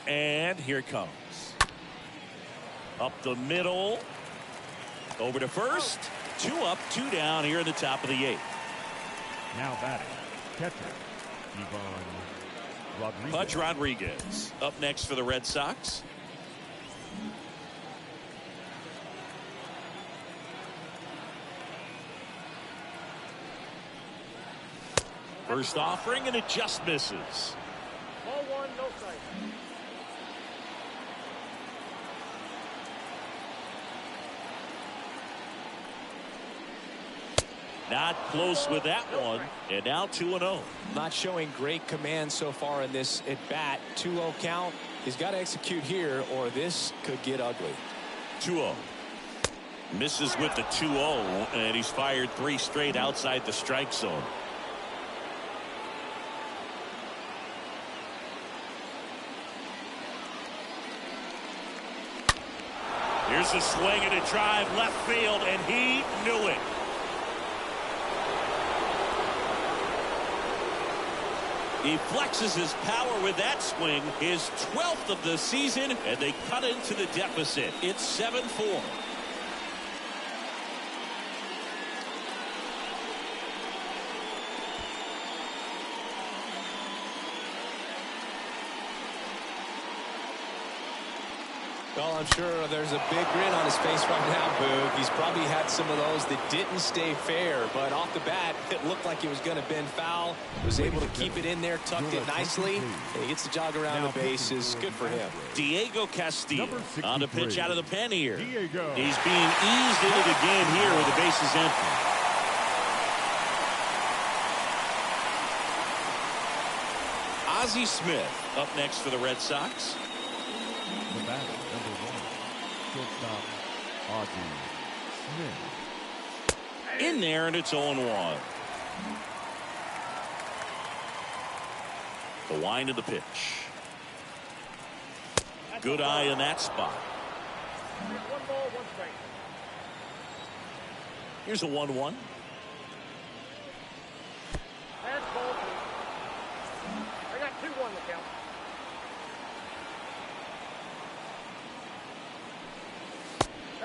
And here it comes. Up the middle. Over to first. 2 up, 2 down here in the top of the 8th. Now batting, catcher, Ivan Rodriguez. Pudge Rodriguez up next for the Red Sox. First offering, and it just misses. Ball 1, no strike. Not close with that one. And now 2-0. Not showing great command so far in this at bat. 2-0 count. He's got to execute here or this could get ugly. 2-0. Misses with the 2-0, and he's fired 3 straight outside the strike zone. Here's a swing and a drive left field, and he knew it. He flexes his power with that swing, his 12th of the season, and they cut into the deficit. It's 7-4. Well, I'm sure there's a big grin on his face right now, Boog. He's probably had some of those that didn't stay fair, but off the bat, it looked like it was going to bend foul. Was able to keep it in there, tucked it nicely, and he gets the jog around the bases. Good for him. Diego Castillo on the pitch out of the pen here. Diego. He's being eased into the game here with the bases empty. Ozzie Smith up next for the Red Sox. The batter, number 1, shortstop, Ozzie Smith. In there, and it's 0-1. The wind of the pitch. Good eye in that spot. 1 ball, 1 strike. Here's a 1-1. Pass ball 2. I got 2-1 the count.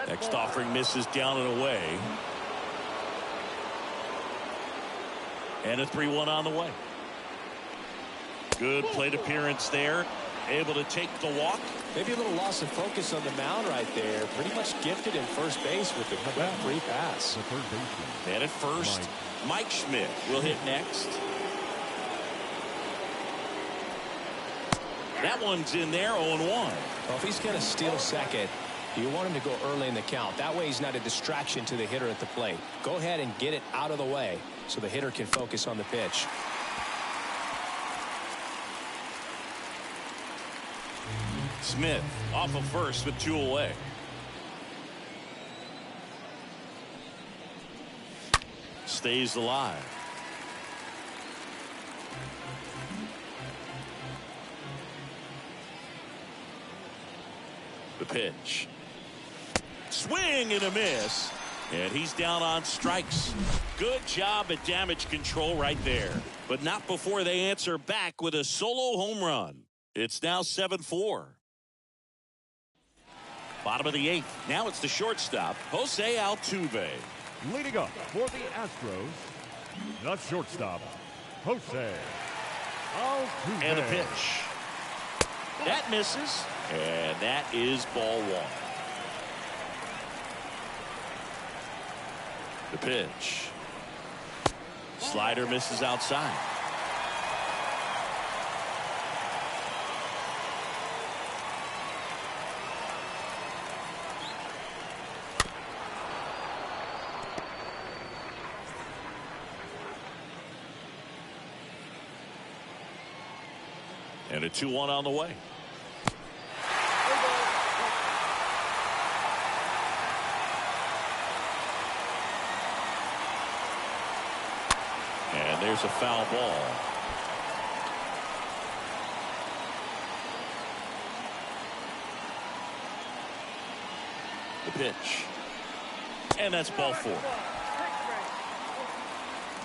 Next offering misses down and away. And a 3-1 on the way. Good plate appearance there. Able to take the walk. Maybe a little loss of focus on the mound right there. Pretty much gifted in first base with the quick free pass. The third baseman. And at first, Mike Schmidt will hit next. That one's in there, 0-1. Well, if he's going to steal second, you want him to go early in the count. That way he's not a distraction to the hitter at the plate. Go ahead and get it out of the way so the hitter can focus on the pitch. Smith off of first with 2 away. Stays alive. The pitch. Swing and a miss. And he's down on strikes. Good job at damage control right there. But not before they answer back with a solo home run. It's now 7-4. Bottom of the 8th. Now it's the shortstop, Jose Altuve. Leading up for the Astros, the shortstop, Jose Altuve. And a pitch. That misses. And that is ball 1. The pitch. Slider misses outside. And a 2-1 on the way. And there's a foul ball. The pitch. And that's ball 4.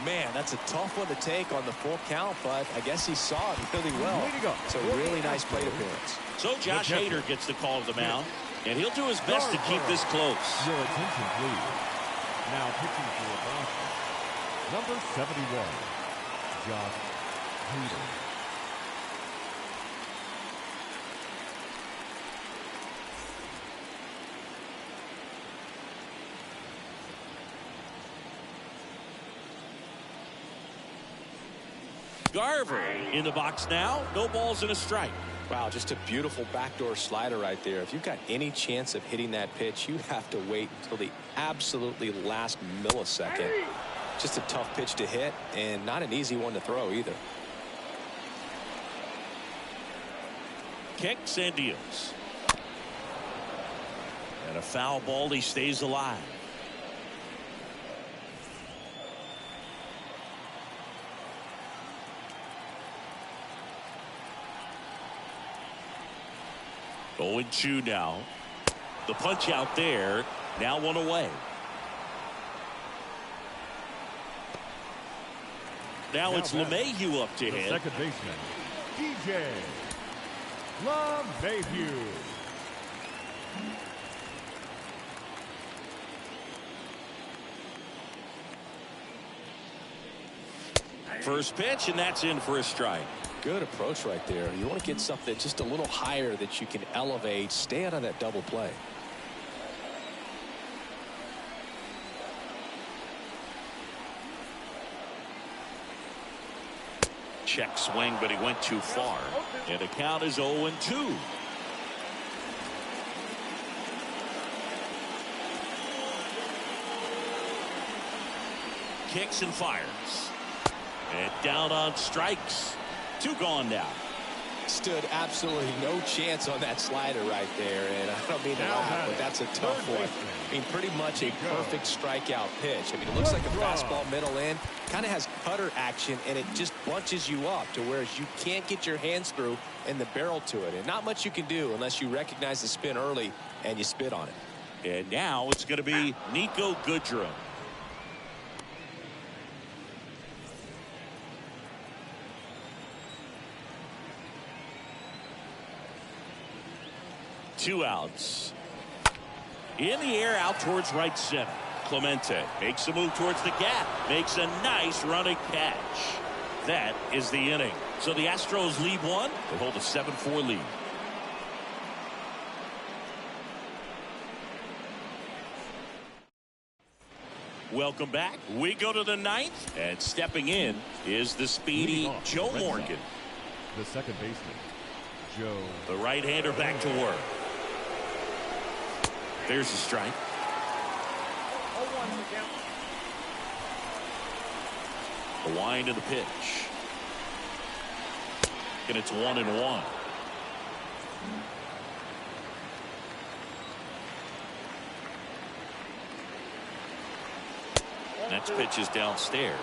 Man, that's a tough one to take on the full count, but I guess he saw it really well. It's a really nice plate appearance. So Josh Hader gets the call to the mound, and he'll do his best to keep this close. Your attention, please. Now pitching for Boston, number 71, Josh Hader. Garver in the box now. No balls and a strike. Wow, just a beautiful backdoor slider right there. If you've got any chance of hitting that pitch, you have to wait until the absolutely last millisecond. Just a tough pitch to hit and not an easy one to throw either. Kicks and deals. And a foul ball. He stays alive. Oh, 2 now. The punch out there. Now 1 away. Now it's LeMahieu up to hit. Second baseman, DJ LeMahieu. First pitch, and that's in for a strike. Good approach right there. You want to get something just a little higher that you can elevate. Stay out of that double play. Check swing, but he went too far. And the count is 0-2. Kicks and fires. And down on strikes. 2 gone now. Stood absolutely no chance on that slider right there, and I don't mean to laugh, but that's a tough one. I mean, pretty much a perfect strikeout pitch. I mean, it looks like a fastball middle in, kind of has cutter action, and it just bunches you up to where you can't get your hands through and the barrel to it, and not much you can do unless you recognize the spin early and you spit on it. And now it's going to be Nico Goodrum. Two outs. In the air out towards right center. Clemente makes a move towards the gap. Makes a nice running catch. That is the inning. So the Astros lead 1. They hold a 7-4 lead. Welcome back. We go to the 9th. And stepping in is the speedy Joe Morgan. The second baseman, Joe. The right-hander back to work. There's a strike. 0-1 the count. The wind of the pitch. And it's 1-1. Next pitch is downstairs.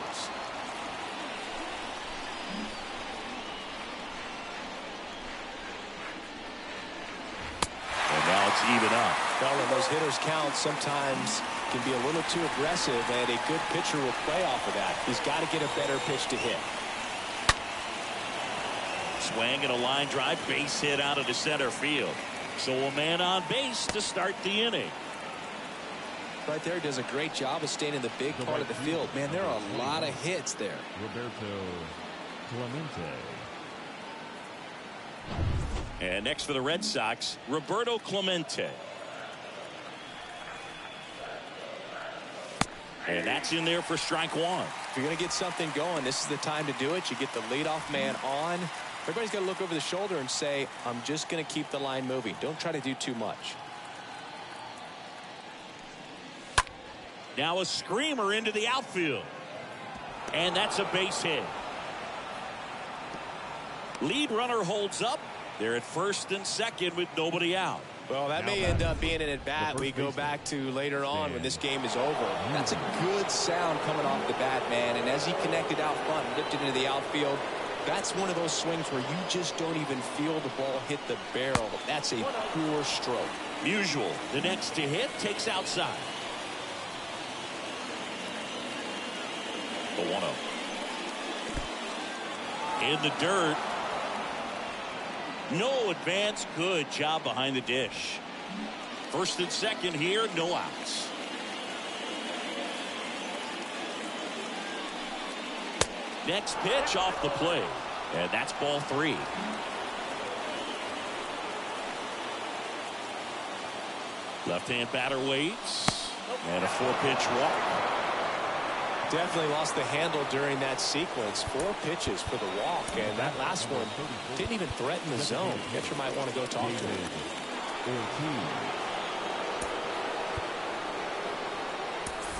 And now it's even up. Well, when those hitters count, sometimes can be a little too aggressive, and a good pitcher will play off of that. He's got to get a better pitch to hit. Swing and a line drive, base hit out of the center field. So a man on base to start the inning. Right there, does a great job of staying in the big part of the field. Man, there are a lot of hits there. Roberto Clemente. And next for the Red Sox, Roberto Clemente. And that's in there for strike one. If you're going to get something going, this is the time to do it. You get the leadoff man on. Everybody's got to look over the shoulder and say, I'm just going to keep the line moving. Don't try to do too much. Now a screamer into the outfield. And that's a base hit. Lead runner holds up. They're at first and second with nobody out. Well, that may end up being an at-bat we go back to later on when this game is over. That's a good sound coming off the bat, man. And as he connected out front and ripped it into the outfield, that's one of those swings where you just don't even feel the ball hit the barrel. That's a pure stroke. Usual. The next to hit takes outside. The 1-0. In the dirt. No advance. Good job behind the dish. First and second here. No outs. Next pitch off the plate. And that's ball 3. Left-hand batter waits. And a 4-pitch walk. Definitely lost the handle during that sequence. 4 pitches for the walk, and that last one didn't even threaten the zone. Catcher might want to go talk to him.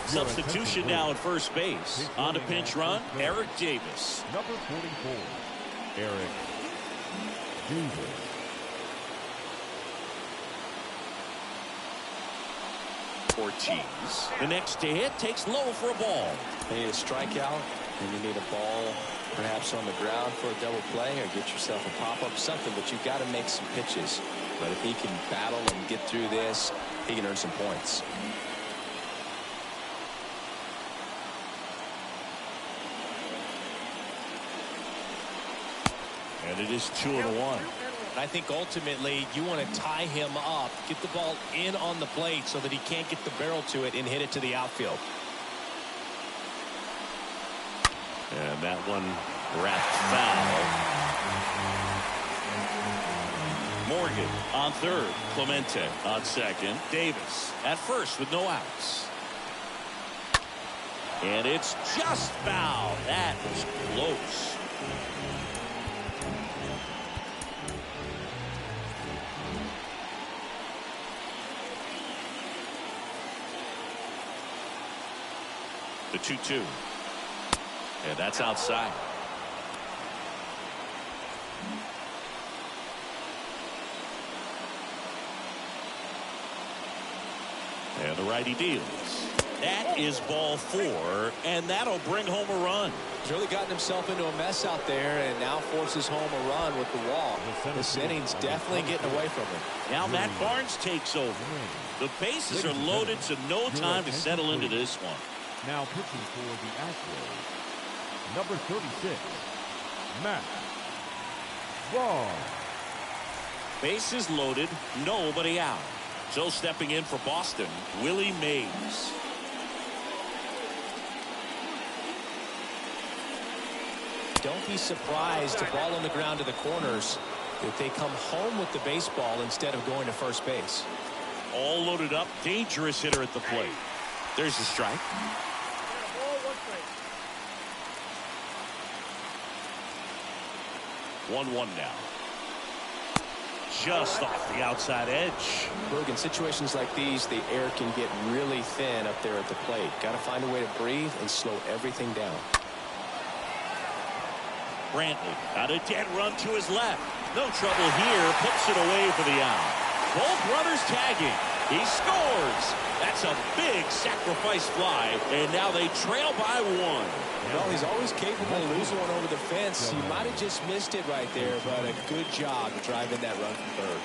Substitution now at first base. On a pinch run, Eric Davis. Number 44, Eric Davis. Ortiz. The next to hit takes low for a ball. You need a strikeout, and you need a ball perhaps on the ground for a double play, or get yourself a pop-up, something, but you've got to make some pitches. But if he can battle and get through this, he can earn some points. And it is 2-1. I think ultimately you want to tie him up, get the ball in on the plate so that he can't get the barrel to it and hit it to the outfield. And that one wrapped foul. Morgan on third. Clemente on second. Davis at first with no outs. And it's just foul. That was close. The 2-2. And that's outside. And the righty deals. That is ball 4, and that'll bring home a run. He's really gotten himself into a mess out there and now forces home a run with the walk. This inning's definitely getting away from him. Now Matt Barnes takes over. The bases are loaded, so no time to settle into this one. Now pitching for the Astros, number 36, Matt Barnes. Bases loaded, nobody out. So stepping in for Boston, Willie Mays. Don't be surprised to ball on the ground to the corners if they come home with the baseball instead of going to first base. All loaded up, dangerous hitter at the plate. There's the strike. 1-1 now. Just off the outside edge. Look, in situations like these, the air can get really thin up there at the plate. Got to find a way to breathe and slow everything down. Brantley got a dead run to his left. No trouble here. Puts it away for the out. Both runners tagging. He scores. That's a big sacrifice fly, and now they trail by 1. Well, he's always capable of losing one over the fence. He might have just missed it right there, but a good job driving that run from third.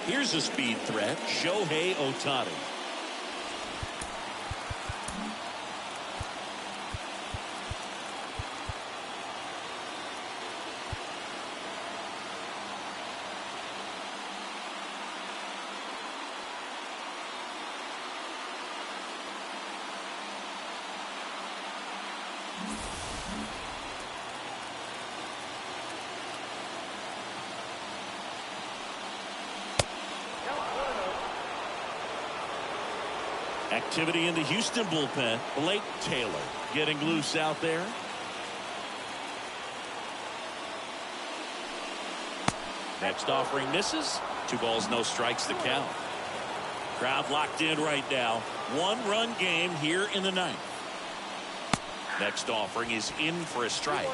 Here's a speed threat, Shohei Ohtani. Activity in the Houston bullpen. Blake Taylor getting loose out there. Next offering misses. 2 balls, no strikes to count. Crowd locked in right now. 1-run game here in the 9th. Next offering is in for a strike.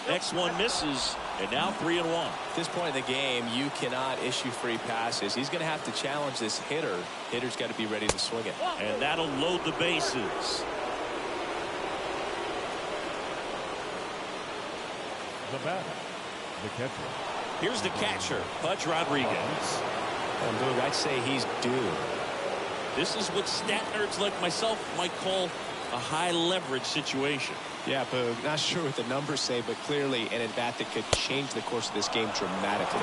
Next one misses, and now 3-1. At this point in the game, you cannot issue free passes. He's going to have to challenge this hitter. Hitter's got to be ready to swing it. And that'll load the bases. The batter, the catcher. Here's the catcher, Pudge Rodriguez. And Boog, I'd say he's due. This is what stat nerds like myself might call a high leverage situation. Yeah, Boog, not sure what the numbers say, but clearly an at-bat that could change the course of this game dramatically.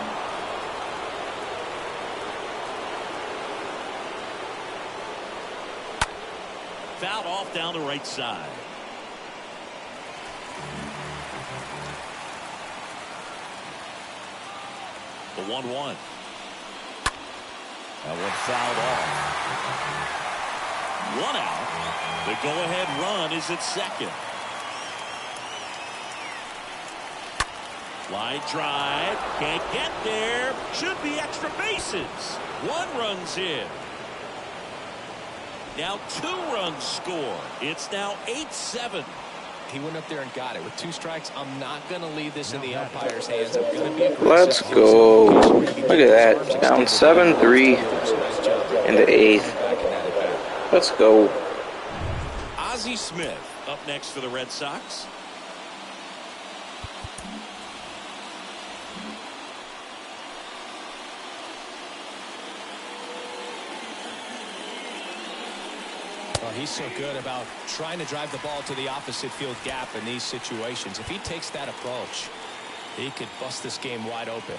Fouled off down the right side. The 1-1. That one fouled off. 1 out. The go-ahead run is at second. Line drive. Can't get there. Should be extra bases. 1 run's in. Now 2 runs score. It's now 8-7. He went up there and got it. With 2 strikes, I'm not going to leave this in the umpire's hands. I'm going to be aggressive. Let's go. Look at that. Down 7-3 in the 8th. Let's go. Ozzie Smith up next for the Red Sox. Well, he's so good about trying to drive the ball to the opposite field gap in these situations. If he takes that approach, he could bust this game wide open.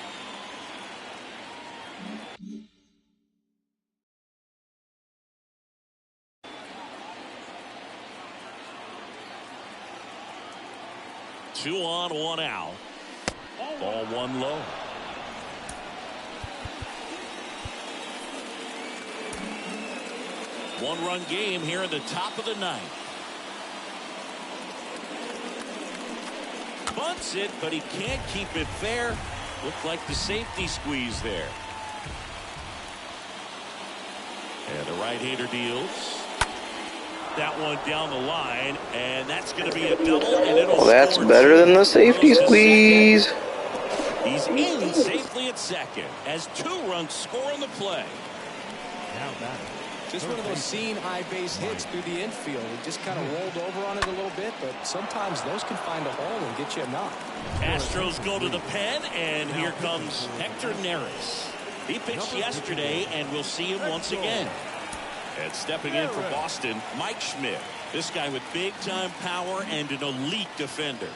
Two on, 1 out. Ball 1 low. One-run game here in the top of the 9th. Bunts it, but he can't keep it fair. Looked like the safety squeeze there. And the right-hander deals. That one down the line, and that's going to be a double. And it'll Well, that's better than the safety squeeze. He's in safely at second as 2 runs score on the play. Now batter. Just one of those seeing high base hits through the infield. He just kind of rolled over on it a little bit, but sometimes those can find a hole and get you a knock. Astros go to the pen, and here comes Hector Neris. He pitched yesterday, and we'll see him once again. And stepping in for Boston, Mike Schmidt. This guy with big-time power and an elite defender.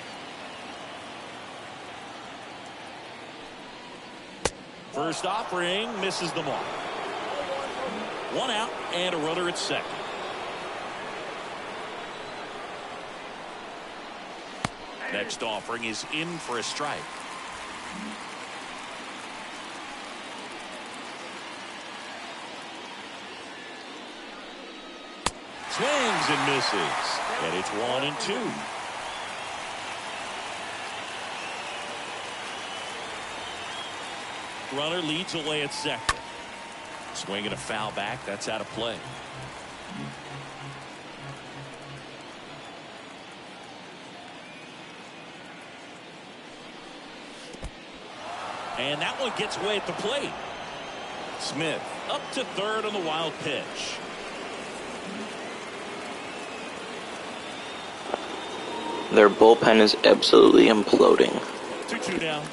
First offering misses the mark. 1 out and a runner at second. Next offering is in for a strike. Swings and misses. And it's 1-2. Runner leads away at second. Swing and a foul back. That's out of play. And that one gets away at the plate. Smith up to third on the wild pitch. Their bullpen is absolutely imploding. 2-2 down.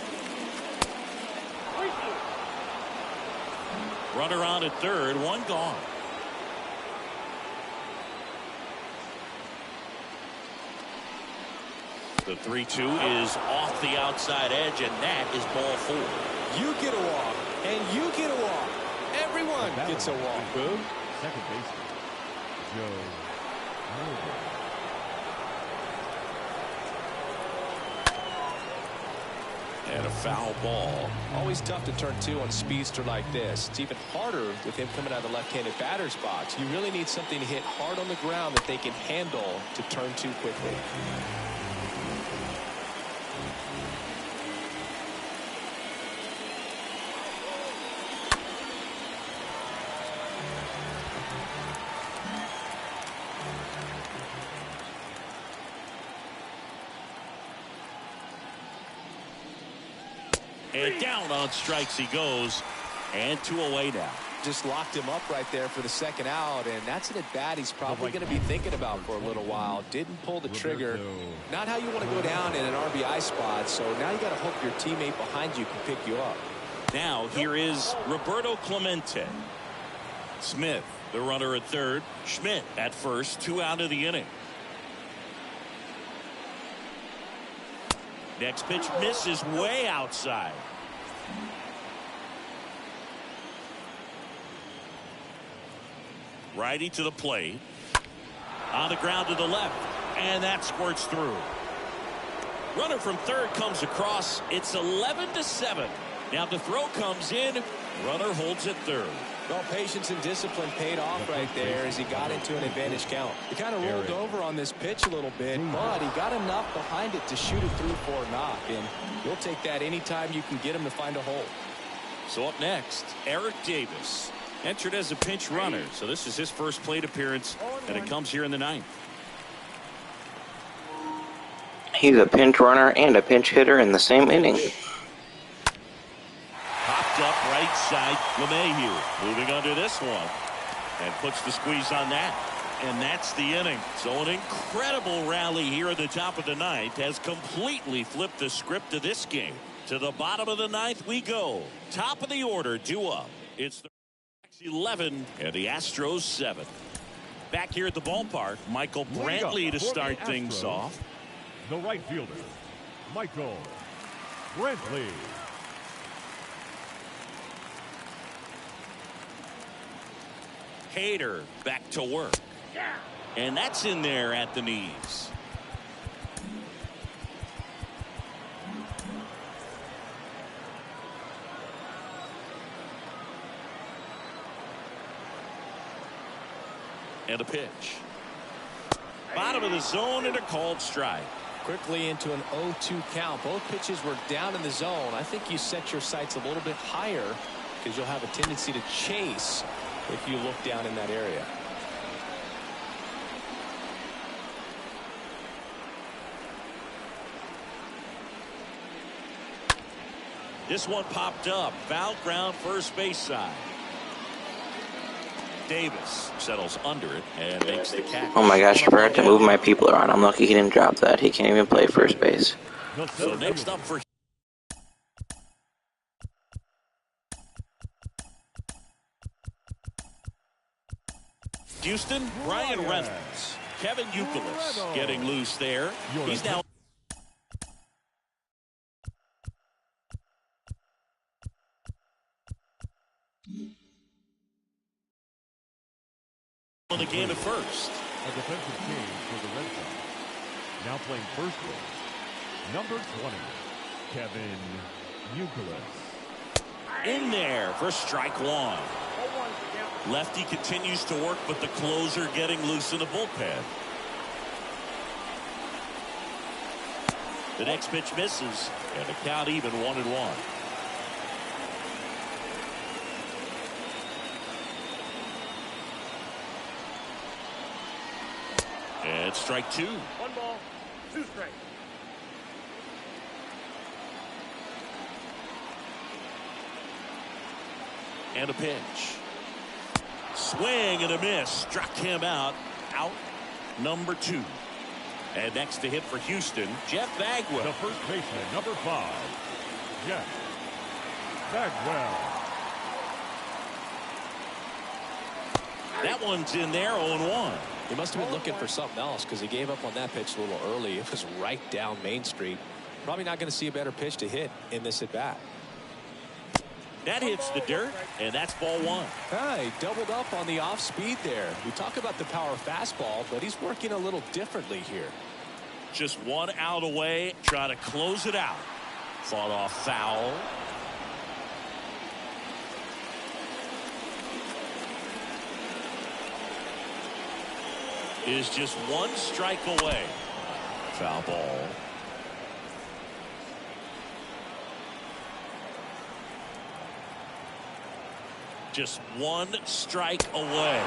Runner on at third, one gone. The 3-2 is off the outside edge, and that is ball 4. You get a walk, and you get a walk. Everyone gets a walk, Boog. Second baseman, Joe Morgan. And a foul ball. Always tough to turn 2 on a speedster like this. It's even harder with him coming out of the left-handed batter's box. You really need something to hit hard on the ground that they can handle to turn 2 quickly. And down on strikes he goes, and 2 away now. Just locked him up right there for the second out, and that's an at-bat he's probably going to be thinking about for a little while. Didn't pull the trigger. Not how you want to go down in an RBI spot, so now you got to hope your teammate behind you can pick you up. Now here is Roberto Clemente. Smith, the runner at third. Schmidt at first, 2 out of the inning. Next pitch misses way outside. Righty to the plate. On the ground to the left. And that squirts through. Runner from third comes across. It's 11-7. Now the throw comes in. Runner holds at third. Well, patience and discipline paid off right there as he got into an advantage count. He kind of rolled over on this pitch a little bit, but he got enough behind it to shoot it through for a knock, and you'll take that anytime you can get him to find a hole. So up next, Eric Davis, entered as a pinch runner. So this is his first plate appearance, and it comes here in the 9th. He's a pinch runner and a pinch hitter in the same inning. Popped up right side. LeMahieu moving under this one and puts the squeeze on that. And that's the inning. So an incredible rally here at the top of the 9th has completely flipped the script of this game. To the bottom of the 9th we go. Top of the order, 2 up. It's the 11 and the Astros 7. Back here at the ballpark, Michael Brantley to start things off. The right fielder, Michael Brantley. Hader back to work. And that's in there at the knees. And a pitch. Bottom of the zone and a called strike. Quickly into an 0-2 count. Both pitches were down in the zone. I think you set your sights a little bit higher because you'll have a tendency to chase if you look down in that area. This one popped up. Foul ground first base side. Davis settles under it and makes the catch. Oh my gosh, I forgot to move my people around. I'm lucky he didn't drop that. He can't even play first base. So next up for Houston, Brian Reynolds. Kevin Youkilis getting loose there. He's now on the game at first. A defensive change for the Red Sox. Now playing first base, number 20, Kevin Youkilis. In there for strike 1. Lefty continues to work, but the closer getting loose in the bullpen. The next pitch misses, and the count even 1-1. And strike 2. 1 ball, 2 strikes. And a pitch. Swing and a miss. Struck him out. Out number 2. And next to hit for Houston, Jeff Bagwell. The first baseman, number 5, Jeff Bagwell. That one's in there, 0-1. He must have been looking for something else because he gave up on that pitch a little early. It was right down Main Street. Probably not going to see a better pitch to hit in this at bat. That hits the dirt, and that's ball 1. He doubled up on the off speed there. We talk about the power fastball, but he's working a little differently here. Just 1 out away, trying to close it out. Fought off foul. Is just 1 strike away. Foul ball. Just 1 strike away.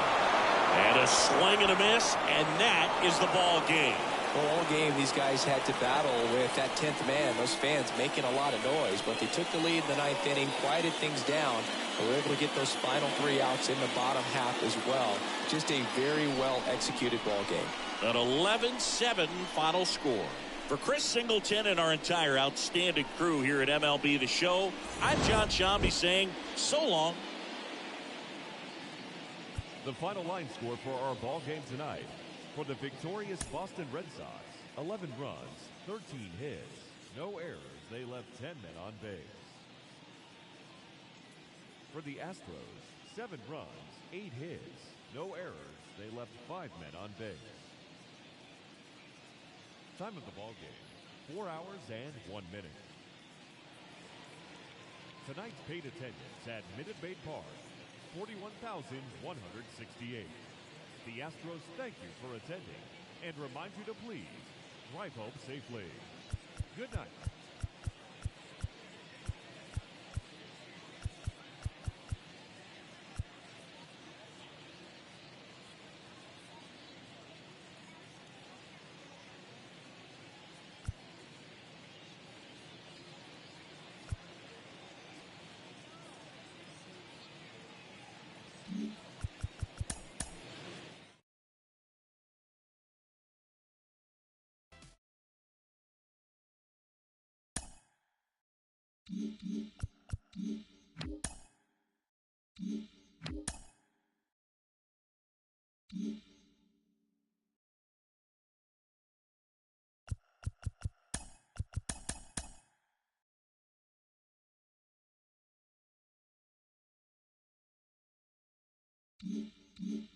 And a swing and a miss, and that is the ball game. Well, all game these guys had to battle with that 10th man. Those fans making a lot of noise, but they took the lead in the 9th inning, quieted things down. They were able to get those final 3 outs in the bottom half as well. Just a very well executed ball game. An 11-7 final score. For Chris Singleton and our entire outstanding crew here at MLB The Show, I'm John Shambi saying so long. The final line score for our ball game tonight. For the victorious Boston Red Sox, 11 runs, 13 hits, no errors. They left 10 men on base. For the Astros, 7 runs, 8 hits, no errors. They left 5 men on base. Time of the ball game, 4 hours and 1 minute. Tonight's paid attendance at Minute Maid Park, 41,168. The Astros thank you for attending and remind you to please drive home safely. Good night. Mm-hmm.